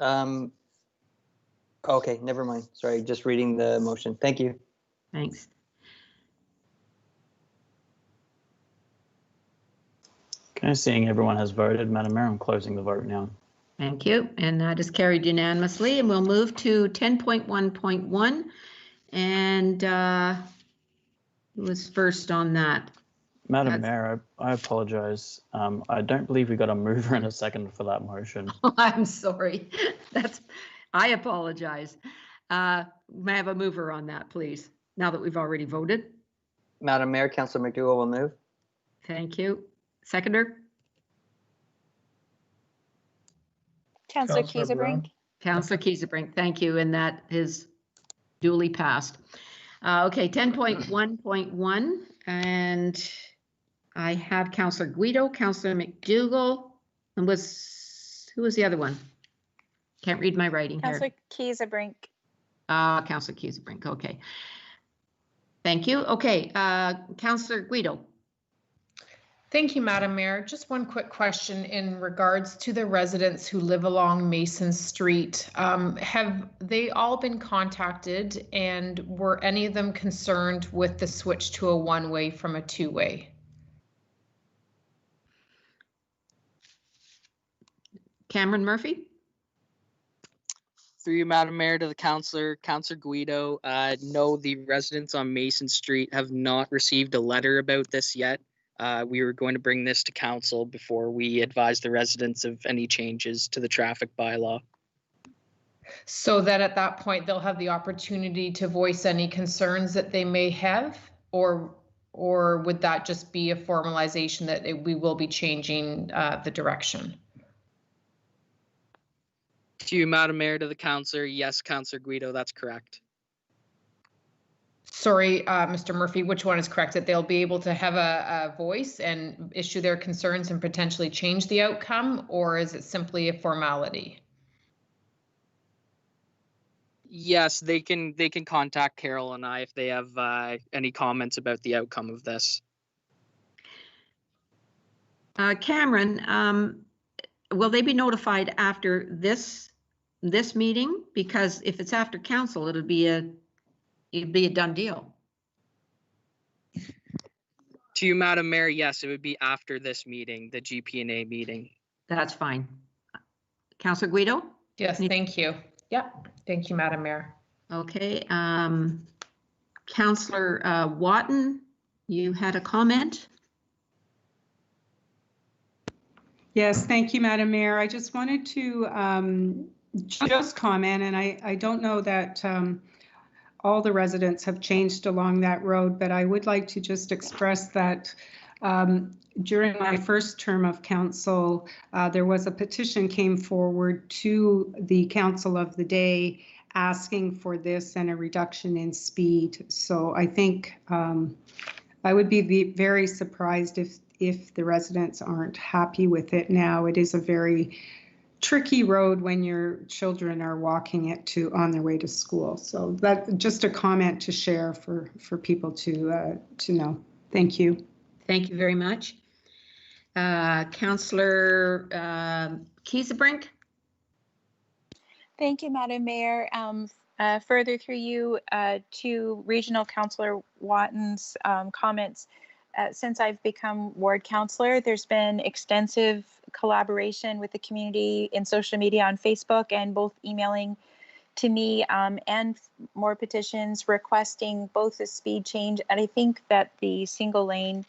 Okay, never mind. Sorry, just reading the motion. Thank you. Thanks. Okay, seeing everyone has voted, Madam Mayor, I'm closing the vote now. Thank you. And that is carried unanimously. And we'll move to 10.1.1. And who was first on that? Madam Mayor, I apologize. I don't believe we got a mover and a second for that motion. Oh, I'm sorry. I apologize. May I have a mover on that, please, now that we've already voted? Madam Mayor, Councillor McDougall will move. Thank you. Seconder? Councillor Councillor Brown. Kiesebrink. Councillor Kiesebrink, thank you, and that is duly passed. Okay, 10.1.1, and I have Councillor Guido, Councillor McDougall, and who was the other one? Can't read my writing here. Councillor Kiesebrink. Councillor Kiesebrink, okay. Thank you. Okay, Councillor Guido. Thank you, Madam Mayor. Just one quick question in regards to the residents who live along Mason Street. Have they all been contacted, and were any of them concerned with the switch to a one-way from a two-way? Cameron Murphy? Through you, Madam Mayor, to the Councillor Guido. No, the residents on Mason Street have not received a letter about this yet. We were going to bring this to council before we advise the residents of any changes to the traffic bylaw. So that at that point, they'll have the opportunity to voice any concerns that they may have, or would that just be a formalization that we will be changing the direction? To you, Madam Mayor, to the councillor, yes, Councillor Guido, that's correct. Sorry, Mr. Murphy, which one is correct? That they'll be able to have a voice and issue their concerns and potentially change the outcome, or is it simply a formality? Yes, they can contact Carol and I if they have any comments about the outcome of this. Cameron, will they be notified after this meeting? Because if it's after council, it'd be a done deal. To you, Madam Mayor, yes, it would be after this meeting, the GPA meeting. That's fine. Councillor Guido? Yes, thank you. Yeah, thank you, Madam Mayor. Okay. Councillor Watton, you had a comment? Yes, thank you, Madam Mayor. I just wanted to just comment, and I don't know that all the residents have changed along that road, but I would like to just express that during my first term of council, there was a petition came forward to the council of the day asking for this and a reduction in speed. So I think I would be very surprised if the residents aren't happy with it now. It is a very tricky road when your children are walking it on their way to school. So that just a comment to share for people to know. Thank you. Thank you very much. Councillor Kiesebrink. Thank you, Madam Mayor. Further through you to Regional Councillor Watton's comments. Since I've become ward councillor, there's been extensive collaboration with the community in social media on Facebook and both emailing to me and more petitions requesting both the speed change. And I think that the single lane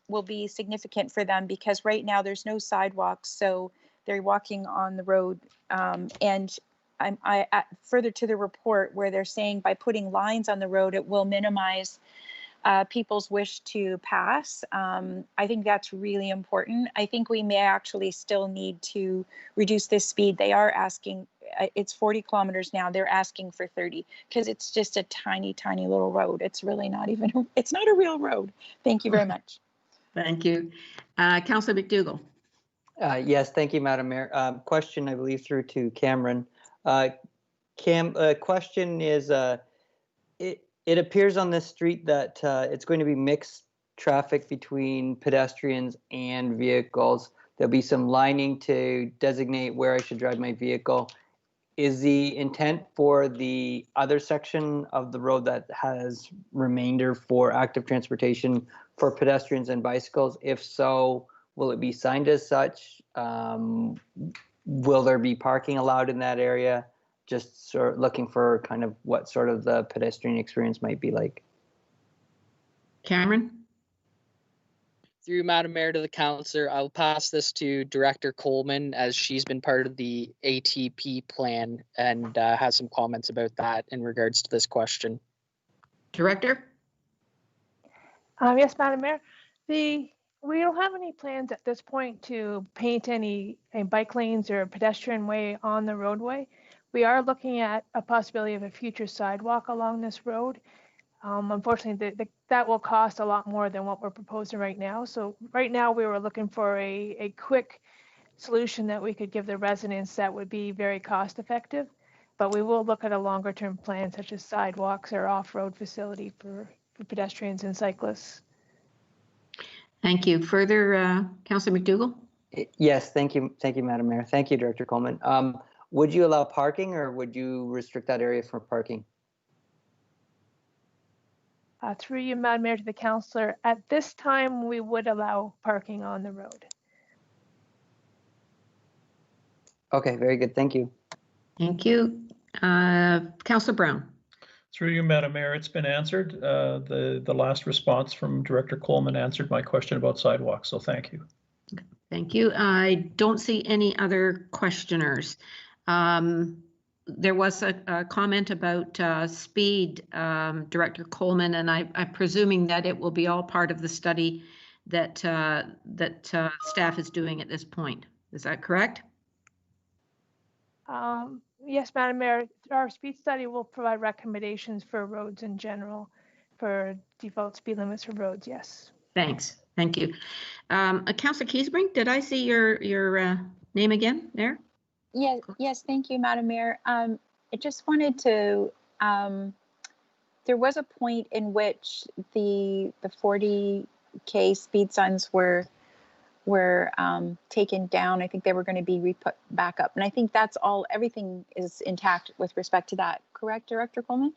will be significant for them because right now there's no sidewalks. So they're walking on the road. And I further to the report where they're saying by putting lines on the road, it will minimize people's wish to pass. I think that's really important. I think we may actually still need to reduce this speed. They are asking, it's 40 kilometers now. They're asking for 30 because it's just a tiny, tiny little road. It's really not even, it's not a real road. Thank you very much. Thank you. Councillor McDougall. Yes, thank you, Madam Mayor. Question, I believe, through to Cameron. Question is, it appears on this street that it's going to be mixed traffic between pedestrians and vehicles. There'll be some lining to designate where I should drive my vehicle. Is the intent for the other section of the road that has remainder for active transportation for pedestrians and bicycles? If so, will it be signed as such? Will there be parking allowed in that area? Just sort of looking for kind of what sort of the pedestrian experience might be like. Cameron? Through Madam Mayor to the councillor, I'll pass this to Director Coleman, as she's been part of the ATP plan and has some comments about that in regards to this question. Director? Yes, Madam Mayor. We don't have any plans at this point to paint any bike lanes or pedestrian way on the roadway. We are looking at a possibility of a future sidewalk along this road. Unfortunately, that will cost a lot more than what we're proposing right now. So right now we were looking for a quick solution that we could give the residents that would be very cost effective. But we will look at a longer term plan such as sidewalks or off-road facility for pedestrians and cyclists. Thank you. Further, Councillor McDougall? Yes, thank you, Madam Mayor. Thank you, Director Coleman. Would you allow parking, or would you restrict that area for parking? Through you, Madam Mayor, to the councillor, at this time we would allow parking on the road. Okay, very good. Thank you. Thank you. Councillor Brown? Through you, Madam Mayor, it's been answered. The last response from Director Coleman answered my question about sidewalks, so thank you. Thank you. I don't see any other questioners. There was a comment about speed, Director Coleman, and I'm presuming that it will be all part of the study that staff is doing at this point. Is that correct? Yes, Madam Mayor, our speed study will provide recommendations for roads in general, for default speed limits for roads, yes. Thanks. Thank you. Councillor Keesbrink, did I see your name again there? Yes, thank you, Madam Mayor. I just wanted to, there was a point in which the 40K speed signs were taken down. I think they were going to be put back up. And I think that's all, everything is intact with respect to that. Correct, Director Coleman?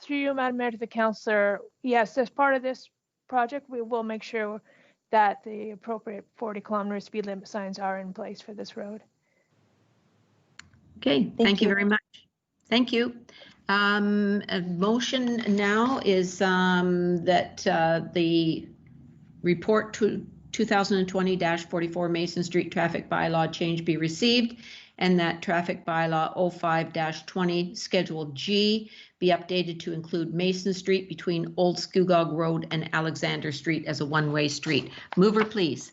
Through you, Madam Mayor, to the councillor, yes, as part of this project, we will make sure that the appropriate 40-kilometer speed limit signs are in place for this road. Okay, thank you very much. Thank you. A motion now is that the report to 2020-44 Mason Street traffic bylaw change be received, and that traffic bylaw 05-20 Schedule G be updated to include Mason Street between Old Scugog Road and Alexander Street as a one-way street. Mover, please.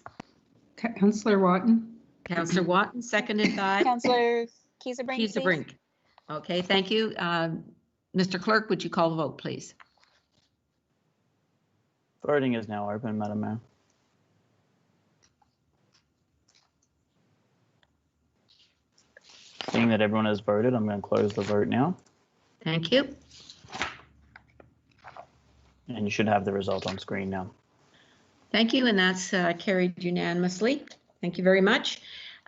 Councillor Watton. Councillor Watton, seconded by Councillor Keesbrink. Keesbrink. Okay, thank you. Mr. Clerk, would you call the vote, please? Voting is now open, Madam Mayor. Seeing that everyone has voted, I'm going to close the vote now. Thank you. And you should have the result on screen now. Thank you, and that's carried unanimously. Thank you very much.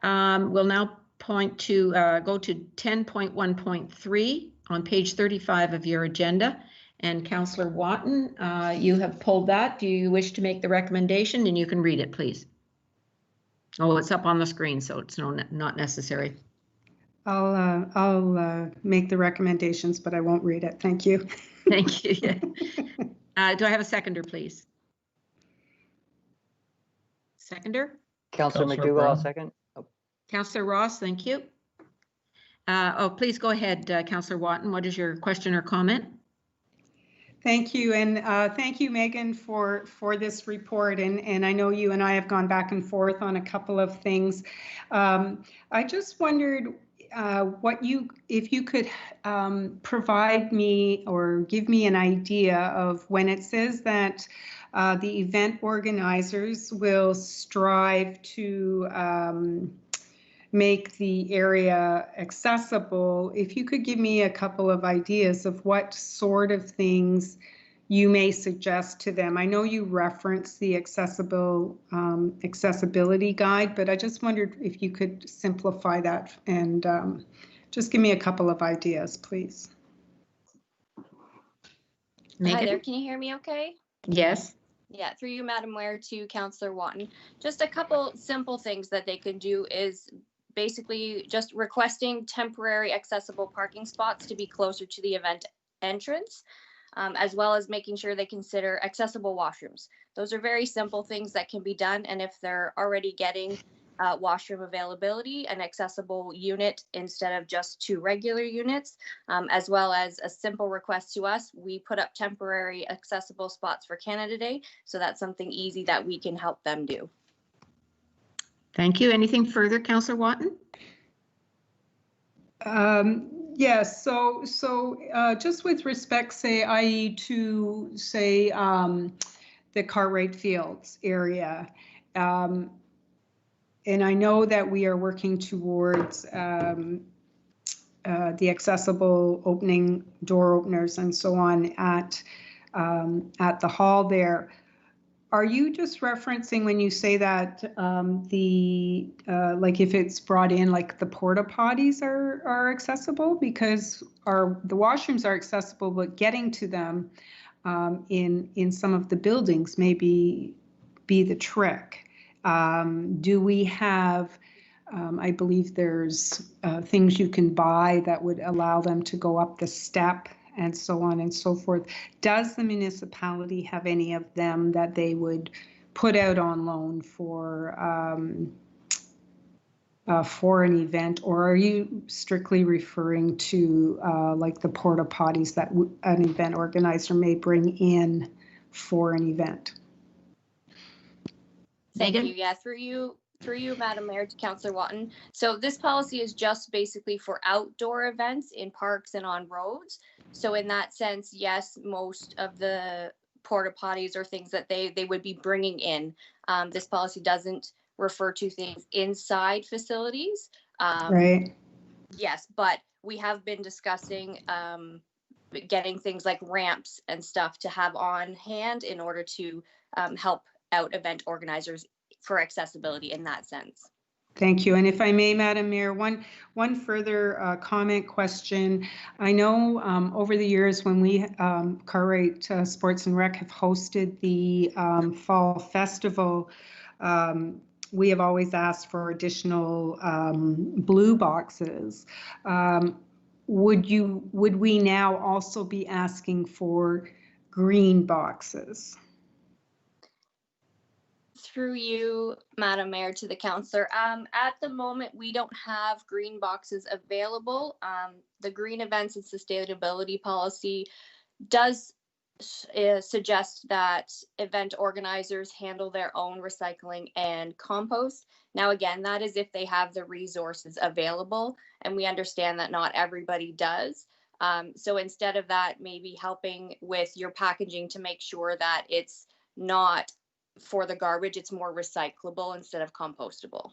We'll now go to 10.1.3 on page 35 of your agenda. And Councillor Watton, you have pulled that. Do you wish to make the recommendation? And you can read it, please. Oh, it's up on the screen, so it's not necessary. I'll make the recommendations, but I won't read it. Thank you. Thank you. Do I have a seconder, please? Seconder? Councillor McDougall, I'll second. Oh. Councillor Ross, thank you. Please go ahead, Councillor Watton. What is your question or comment? Thank you, and thank you, Megan, for this report. And I know you and I have gone back and forth on a couple of things. I just wondered if you could provide me or give me an idea of when it says that the event organizers will strive to make the area accessible. If you could give me a couple of ideas of what sort of things you may suggest to them. I know you referenced the accessibility guide, but I just wondered if you could simplify that and just give me a couple of ideas, please. Megan? Hi there, can you hear me okay? Yes. Yeah, through you, Madam Mayor, to Councillor Watton. Just a couple simple things that they can do is basically just requesting temporary accessible parking spots to be closer to the event entrance, as well as making sure they consider accessible washrooms. Those are very simple things that can be done, and if they're already getting washroom availability, an accessible unit instead of just 2 regular units, as well as a simple request to us. We put up temporary accessible spots for Canada Day, so that's something easy that we can help them do. Thank you. Anything further, Councillor Watton? Yes, so just with respect, say, i.e. to, say, the Cartwright Fields area, and I know that we are working towards the accessible door openers and so on at the hall there. Are you just referencing when you say that like if it's brought in, like the porta potties are accessible? Because the washrooms are accessible, but getting to them in some of the buildings may be the trick. Do we have, I believe there's things you can buy that would allow them to go up the step and so on and so forth. Does the municipality have any of them that they would put out on loan for an event, or are you strictly referring to like the porta potties that an event organizer may bring in for an event? Thank you. Yeah, through you, Madam Mayor, to Councillor Watton. So this policy is just basically for outdoor events in parks and on roads. So in that sense, yes, most of the porta potties are things that they would be bringing in. This policy doesn't refer to things inside facilities. Right. Yes, but we have been discussing getting things like ramps and stuff to have on hand in order to help out event organizers for accessibility in that sense. Thank you. And if I may, Madam Mayor, one further comment question. I know over the years when we, Cartwright Sports and Rec, have hosted the Fall Festival, we have always asked for additional blue boxes. Would we now also be asking for green boxes? Through you, Madam Mayor, to the councillor. At the moment, we don't have green boxes available. The green events and sustainability policy does suggest that event organizers handle their own recycling and compost. Now, again, that is if they have the resources available, and we understand that not everybody does. So instead of that, maybe helping with your packaging to make sure that it's not for the garbage, it's more recyclable instead of compostable.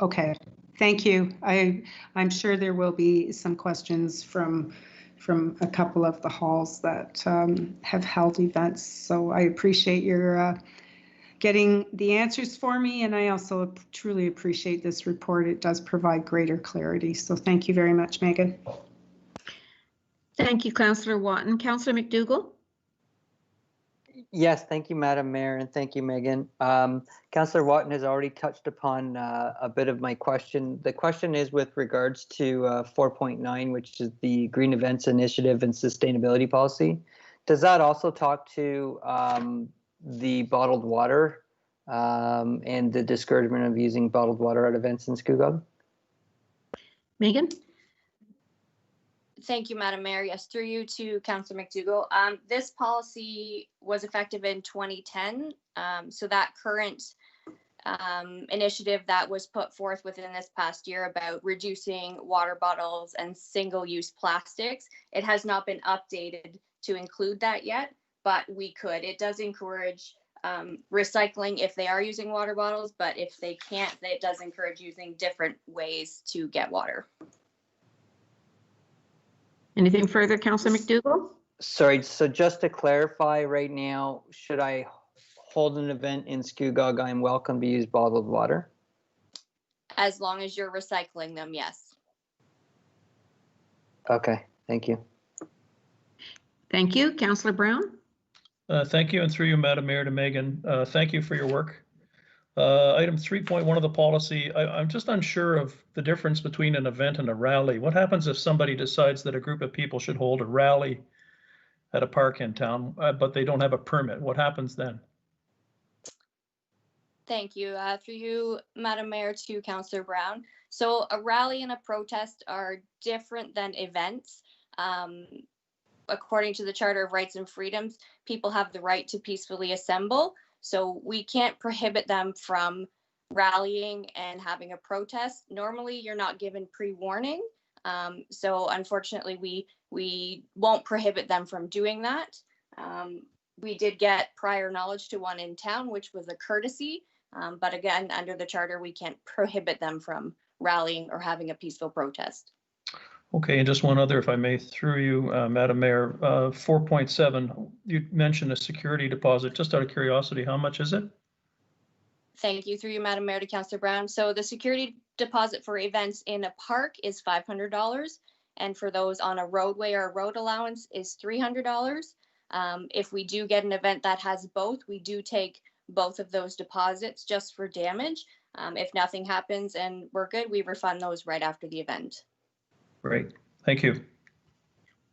Okay, thank you. I'm sure there will be some questions from a couple of the halls that have held events. So I appreciate your getting the answers for me, and I also truly appreciate this report. It does provide greater clarity. So thank you very much, Megan. Thank you, Councillor Watton. Councillor McDougall? Yes, thank you, Madam Mayor, and thank you, Megan. Councillor Watton has already touched upon a bit of my question. The question is with regards to 4.9, which is the Green Events Initiative and Sustainability Policy. Does that also talk to the bottled water and the discouragement of using bottled water at events in Scugog? Megan? Thank you, Madam Mayor. Yes, through you to Councillor McDougall. This policy was effective in 2010. So that current initiative that was put forth within this past year about reducing water bottles and single-use plastics, it has not been updated to include that yet. but we could. It does encourage recycling if they are using water bottles, but if they can't, it does encourage using different ways to get water. Anything further, Councillor McDougall? Sorry, so just to clarify right now, should I hold an event in Scugog, I'm welcome to use bottled water? As long as you're recycling them, yes. Okay, thank you. Thank you. Councillor Brown? Thank you, and through you, Madam Mayor, to Megan. Thank you for your work. Item 3.1 of the policy, I'm just unsure of the difference between an event and a rally. What happens if somebody decides that a group of people should hold a rally at a park in town, but they don't have a permit? What happens then? Thank you. Through you, Madam Mayor, to Councillor Brown. So a rally and a protest are different than events. According to the Charter of Rights and Freedoms, people have the right to peacefully assemble. So we can't prohibit them from rallying and having a protest. Normally, you're not given pre-warning. So unfortunately, we won't prohibit them from doing that. We did get prior knowledge to one in town, which was a courtesy. But again, under the charter, we can't prohibit them from rallying or having a peaceful protest. Okay, and just one other, if I may, through you, Madam Mayor, 4.7, you mentioned a security deposit. Just out of curiosity, how much is it? Thank you. Through you, Madam Mayor, to Councillor Brown. So the security deposit for events in a park is $500, and for those on a roadway or a road allowance is $300. If we do get an event that has both, we do take both of those deposits just for damage. If nothing happens and we're good, we refund those right after the event. Great, thank you.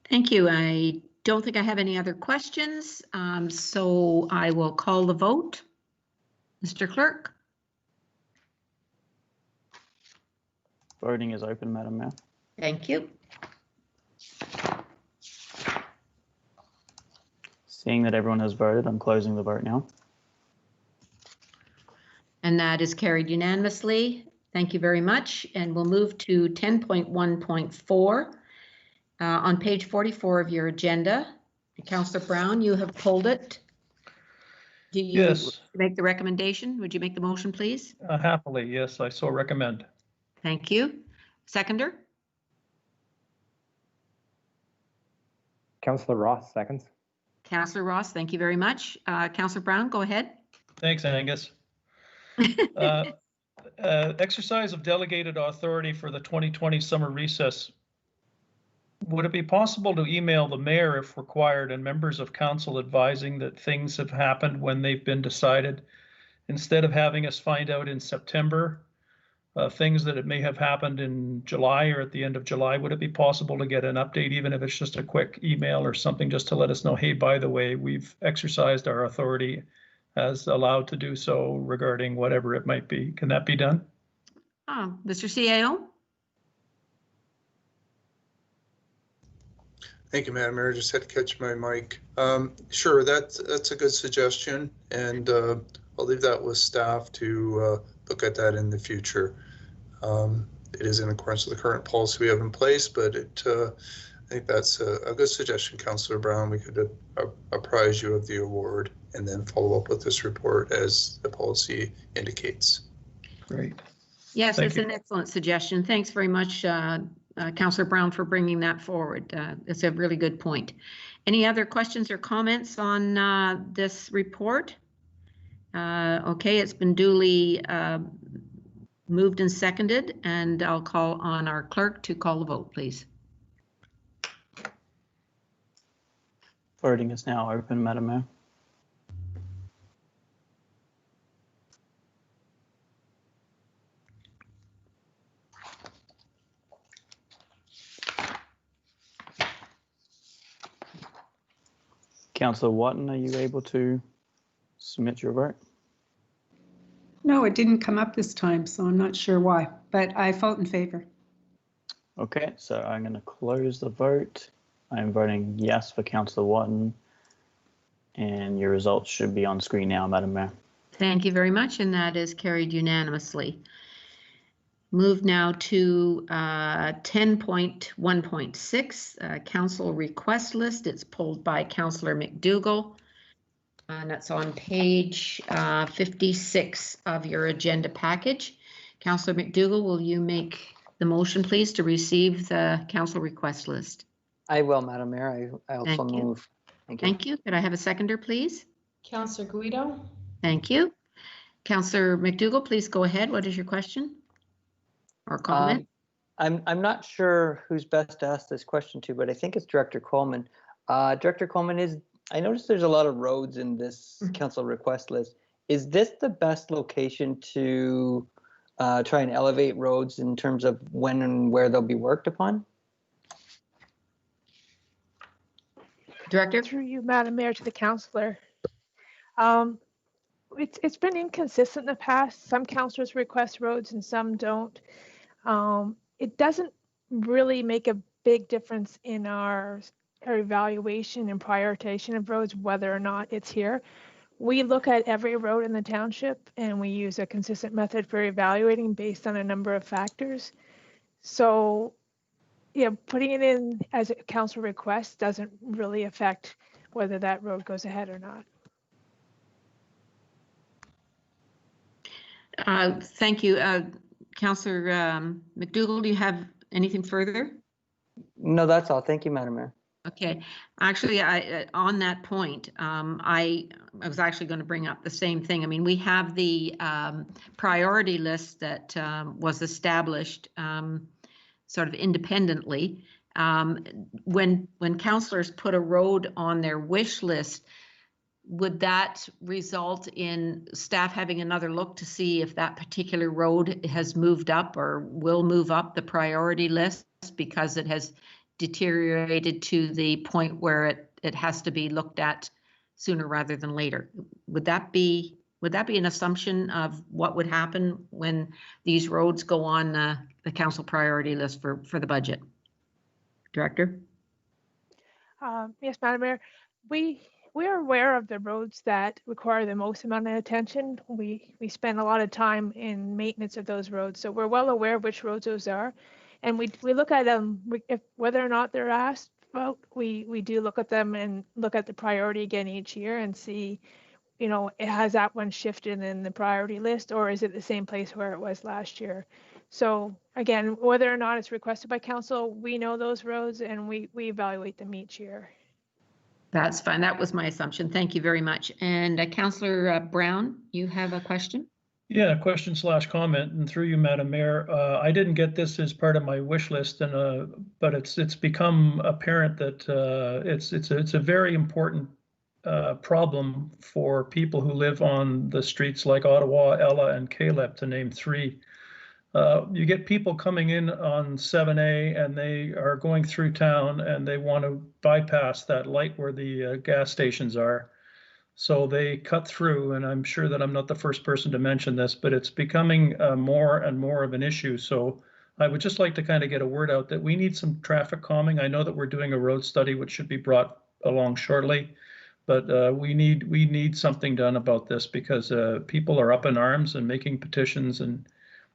Thank you. I don't think I have any other questions, so I will call the vote. Mr. Clerk? Voting is open, Madam Mayor. Thank you. Seeing that everyone has voted, I'm closing the vote now. And that is carried unanimously. Thank you very much. And we'll move to 10.1.4 on page 44 of your agenda. Councillor Brown, you have pulled it. Do you Yes. make the recommendation? Would you make the motion, please? Happily, yes, I so recommend. Thank you. Seconder? Councillor Ross, seconds. Councillor Ross, thank you very much. Councillor Brown, go ahead. Thanks, Angus. Exercise of delegated authority for the 2020 summer recess. Would it be possible to email the mayor if required and members of council advising that things have happened when they've been decided, instead of having us find out in September things that it may have happened in July or at the end of July? Would it be possible to get an update, even if it's just a quick email or something, just to let us know, hey, by the way, we've exercised our authority as allowed to do so regarding whatever it might be? Can that be done? Mr. CAO? Thank you, Madam Mayor. Just had to catch my mic. Sure, that's a good suggestion, and I'll leave that with staff to look at that in the future. It is in accordance with the current policy we have in place, but I think that's a good suggestion, Councillor Brown. We could apprise you of the award and then follow up with this report as the policy indicates. Great. Yes, it's an excellent suggestion. Thanks very much, Councillor Brown, for bringing that forward. It's a really good point. Any other questions or comments on this report? Okay, it's been duly moved and seconded, and I'll call on our clerk to call the vote, please. Voting is now open, Madam Mayor. Councillor Watton, are you able to submit your vote? No, it didn't come up this time, so I'm not sure why, but I vote in favor. Okay, so I'm going to close the vote. I'm voting yes for Councillor Watton, and your results should be on screen now, Madam Mayor. Thank you very much, and that is carried unanimously. Move now to 10.1.6, council request list. It's pulled by Councillor McDougall. And that's on page 56 of your agenda package. Councillor McDougall, will you make the motion, please, to receive the council request list? I will, Madam Mayor. I also Thank you. move. Thank you. Thank you. Could I have a seconder, please? Councillor Guido. Thank you. Councillor McDougall, please go ahead. What is your question or comment? I'm not sure who's best to ask this question to, but I think it's Director Coleman. Director Coleman, I noticed there's a lot of roads in this council request list. Is this the best location to try and elevate roads in terms of when and where they'll be worked upon? Director? Through you, Madam Mayor, to the councillor. It's been inconsistent in the past. Some councillors request roads and some don't. It doesn't really make a big difference in our evaluation and prioritization of roads, whether or not it's here. We look at every road in the township and we use a consistent method for evaluating based on a number of factors. So, yeah, putting it in as a council request doesn't really affect whether that road goes ahead or not. Thank you. Councillor McDougall, do you have anything further? No, that's all. Thank you, Madam Mayor. Okay. Actually, on that point, I was actually going to bring up the same thing. I mean, we have the priority list that was established sort of independently. When councillors put a road on their wish list, would that result in staff having another look to see if that particular road has moved up or will move up the priority list because it has deteriorated to the point where it has to be looked at sooner rather than later? Would that be an assumption of what would happen when these roads go on the council priority list for the budget? Director? Yes, Madam Mayor. We are aware of the roads that require the most amount of attention. We spend a lot of time in maintenance of those roads, so we're well aware of which roads those are, and we look at them whether or not they're asked about. We do look at them and look at the priority again each year and see, has that one shifted in the priority list or is it the same place where it was last year? So again, whether or not it's requested by council, we know those roads and we evaluate them each year. That's fine. That was my assumption. Thank you very much. And Councillor Brown, you have a question? Yeah, question / comment, and through you, Madam Mayor. I didn't get this as part of my wish list, but it's become apparent that it's a very important problem for people who live on the streets like Ottawa, Ella, and Caleb, to name 3. You get people coming in on 7A and they are going through town and they want to bypass that light where the gas stations are. So they cut through, and I'm sure that I'm not the first person to mention this, but it's becoming more and more of an issue. So I would just like to kind of get a word out that we need some traffic calming. I know that we're doing a road study, which should be brought along shortly, but we need something done about this because people are up in arms and making petitions and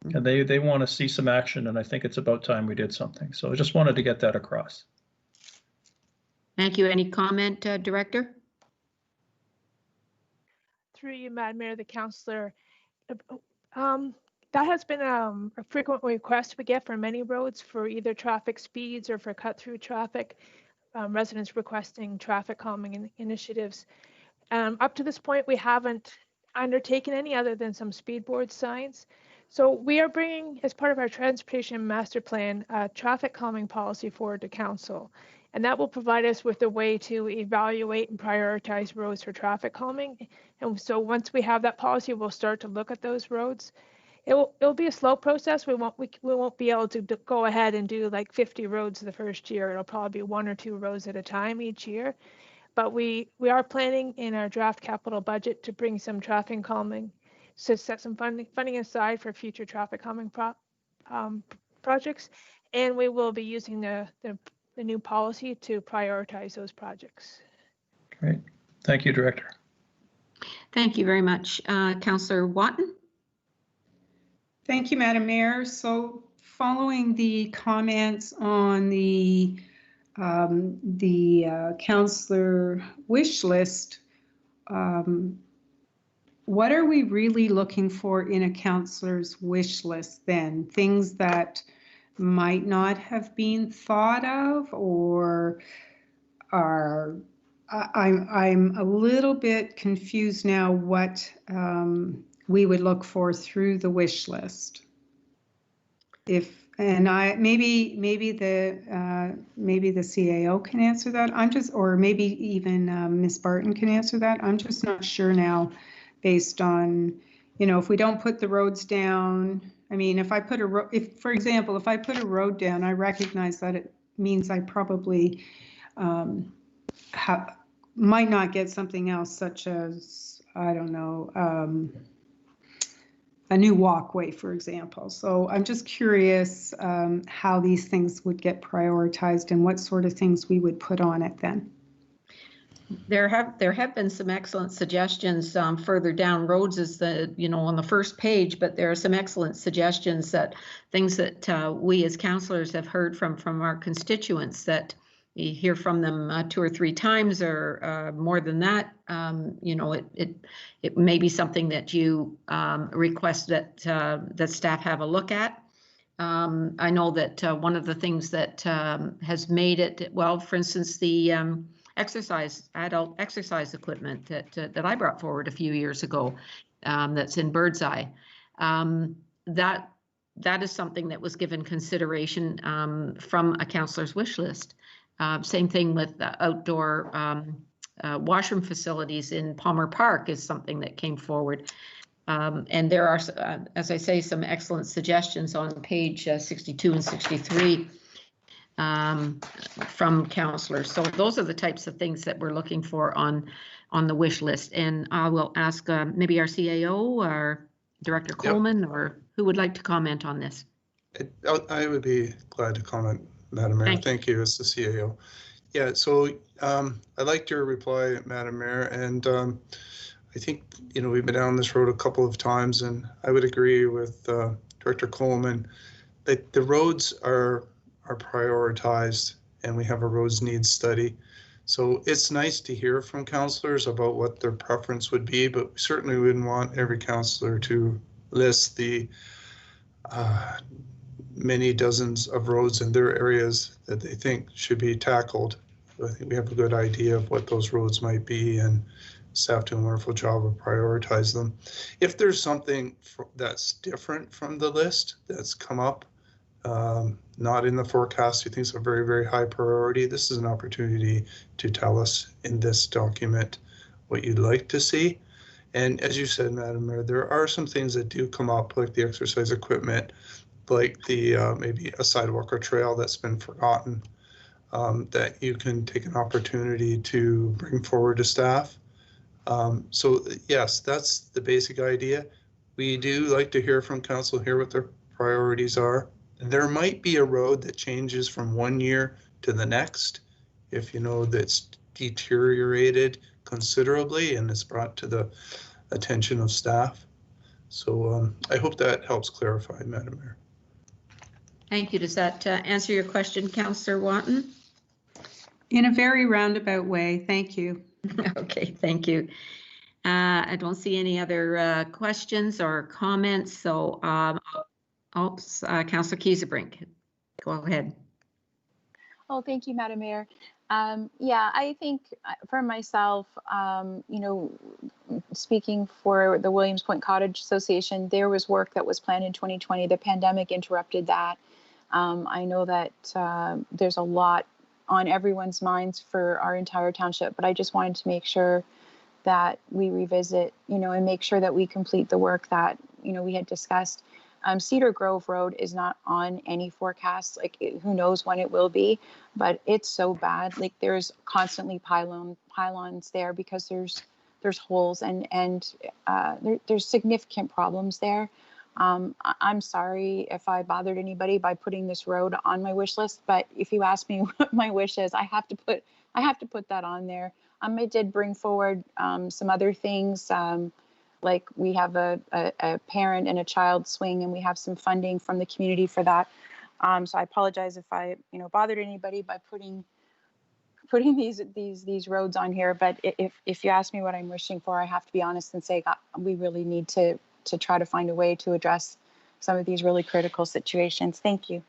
they want to see some action, and I think it's about time we did something. So I just wanted to get that across. Thank you. Any comment, Director? Through you, Madam Mayor, the councillor. That has been a frequent request we get for many roads for either traffic speeds or for cut-through traffic, residents requesting traffic calming initiatives. Up to this point, we haven't undertaken any other than some speed board signs. So we are bringing, as part of our transportation master plan, a traffic calming policy forward to council. And that will provide us with a way to evaluate and prioritize roads for traffic calming. And so once we have that policy, we'll start to look at those roads. It'll be a slow process. We won't be able to go ahead and do like 50 roads the first year. It'll probably be 1 or 2 roads at a time each year. But we are planning in our draft capital budget to bring some traffic calming, so set some funding aside for future traffic calming projects, and we will be using the new policy to prioritize those projects. Great. Thank you, Director. Thank you very much. Councillor Watton? Thank you, Madam Mayor. So following the comments on the councillor wish list, what are we really looking for in a counselor's wish list then? Things that might not have been thought of, or are, I'm a little bit confused now what we would look for through the wish list. Maybe the CAO can answer that. Or maybe even Ms. Barton can answer that. I'm just not sure now, based on, if we don't put the roads down. I mean, for example, if I put a road down, I recognize that it means I probably might not get something else, such as, I don't know, a new walkway, for example. So I'm just curious how these things would get prioritized and what sort of things we would put on it then. There have been some excellent suggestions further down. Roads is on the first page, but there are some excellent suggestions, that things that we as counselors have heard from our constituents, that you hear from them 2 or 3 times or more than that. It may be something that you request that staff have a look at. I know that one of the things that has made it, well, for instance, the adult exercise equipment that I brought forward a few years ago, that's in Birdseye. That is something that was given consideration from a counselor's wish list. Same thing with outdoor washroom facilities in Palmer Park is something that came forward. And there are, as I say, some excellent suggestions on page 62 and 63 from counselors. So those are the types of things that we're looking for on the wish list. And I will ask maybe our CAO or Director Coleman, or who would like to comment on this. I would be glad to comment, Madam Mayor. Thank you as the CAO. Yeah, so I liked your reply, Madam Mayor, and I think, we've been down this road a couple of times, and I would agree with Director Coleman that the roads are prioritized, and we have a roads needs study. So it's nice to hear from councillors about what their preference would be, but we certainly wouldn't want every councillor to list the many dozens of roads in their areas that they think should be tackled. I think we have a good idea of what those roads might be, and staff do a wonderful job of prioritizing them. If there's something that's different from the list that's come up, not in the forecast, you think it's a very, very high priority, this is an opportunity to tell us in this document what you'd like to see. And as you said, Madam Mayor, there are some things that do come up, like the exercise equipment, like the maybe a sidewalk or trail that's been forgotten, that you can take an opportunity to bring forward to staff. So yes, that's the basic idea. We do like to hear from council, hear what their priorities are. There might be a road that changes from one year to the next, if you know that's deteriorated considerably and is brought to the attention of staff. So I hope that helps clarify, Madam Mayor. Thank you. Does that answer your question, Councillor Watton? In a very roundabout way, thank you. Okay, thank you. I don't see any other questions or comments, so Councillor Kiesebrink, go ahead. Oh, thank you, Madam Mayor. Yeah, I think for myself, speaking for the Williams Point Cottage Association, there was work that was planned in 2020. The pandemic interrupted that. I know that there's a lot on everyone's minds for our entire township, but I just wanted to make sure that we revisit, and make sure that we complete the work that, we had discussed. Cedar Grove Road is not on any forecast, who knows when it will be, but it's so bad. There's constantly pylons there because there's holes and there's significant problems there. I'm sorry if I bothered anybody by putting this road on my wish list, but if you ask me what my wish is, I have to put that on there. I did bring forward some other things. Like we have a parent and a child swing, and we have some funding from the community for that. So I apologize if I, bothered anybody by putting putting these roads on here. But if you ask me what I'm wishing for, I have to be honest and say we really need to try to find a way to address some of these really critical situations. Thank you.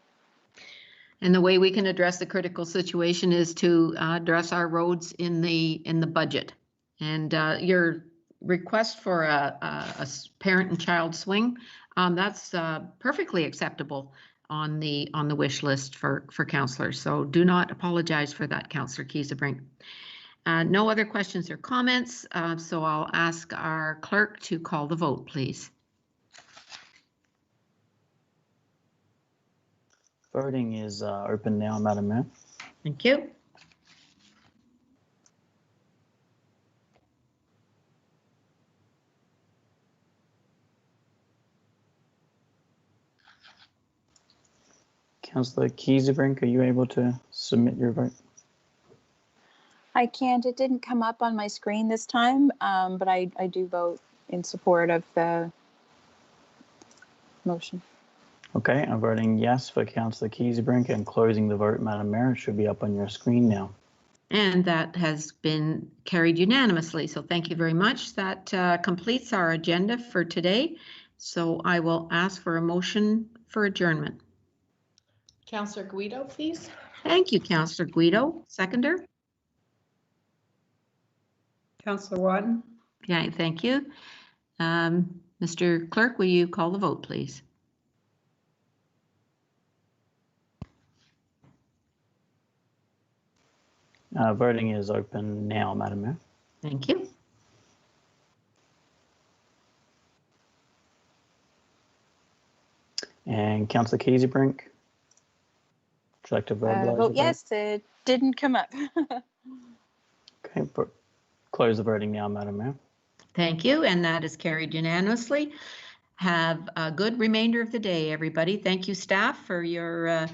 And the way we can address the critical situation is to address our roads in the budget. And your request for a parent and child swing, that's perfectly acceptable on the wish list for councillors. So do not apologize for that, Councillor Kiesebrink. No other questions or comments, so I'll ask our clerk to call the vote, please. Voting is open now, Madam Mayor. Thank you. Councillor Kiesebrink, are you able to submit your vote? I can't. It didn't come up on my screen this time, but I do vote in support of the motion. Okay, I'm voting yes for Councillor Kiesebrink and closing the vote, Madam Mayor. It should be up on your screen now. And that has been carried unanimously. So thank you very much. That completes our agenda for today. So I will ask for a motion for adjournment. Councillor Guido, please. Thank you, Councillor Guido. Seconder? Councillor Watton. Yeah, thank you. Mr. Clerk, will you call the vote, please? Voting is open now, Madam Mayor. Thank you. And Councillor Kiesebrink, would you like to verbalize? Vote yes. It didn't come up. Okay, close the voting now, Madam Mayor. Thank you, and that is carried unanimously. Have a good remainder of the day, everybody. Thank you, staff, for your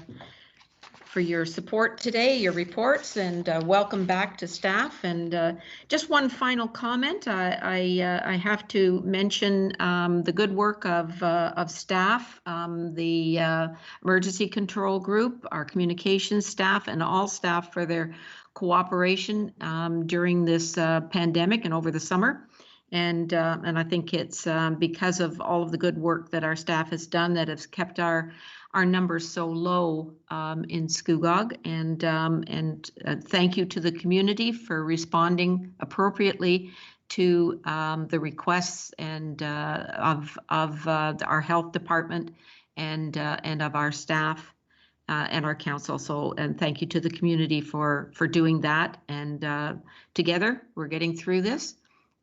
support today, your reports, and welcome back to staff. And just one final comment. I have to mention the good work of staff, the emergency control group, our communications staff, and all staff for their cooperation during this pandemic and over the summer. And I think it's because of all of the good work that our staff has done that has kept our numbers so low in Scugog. And thank you to the community for responding appropriately to the requests and of our health department and of our staff and our council. So, and thank you to the community for doing that. And together we're getting through this.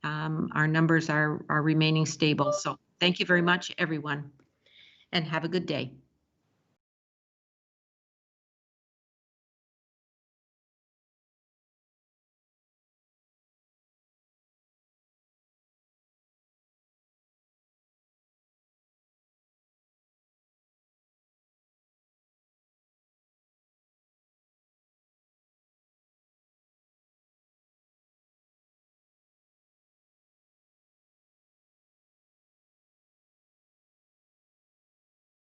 Our numbers are remaining stable. So thank you very much, everyone, and have a good day.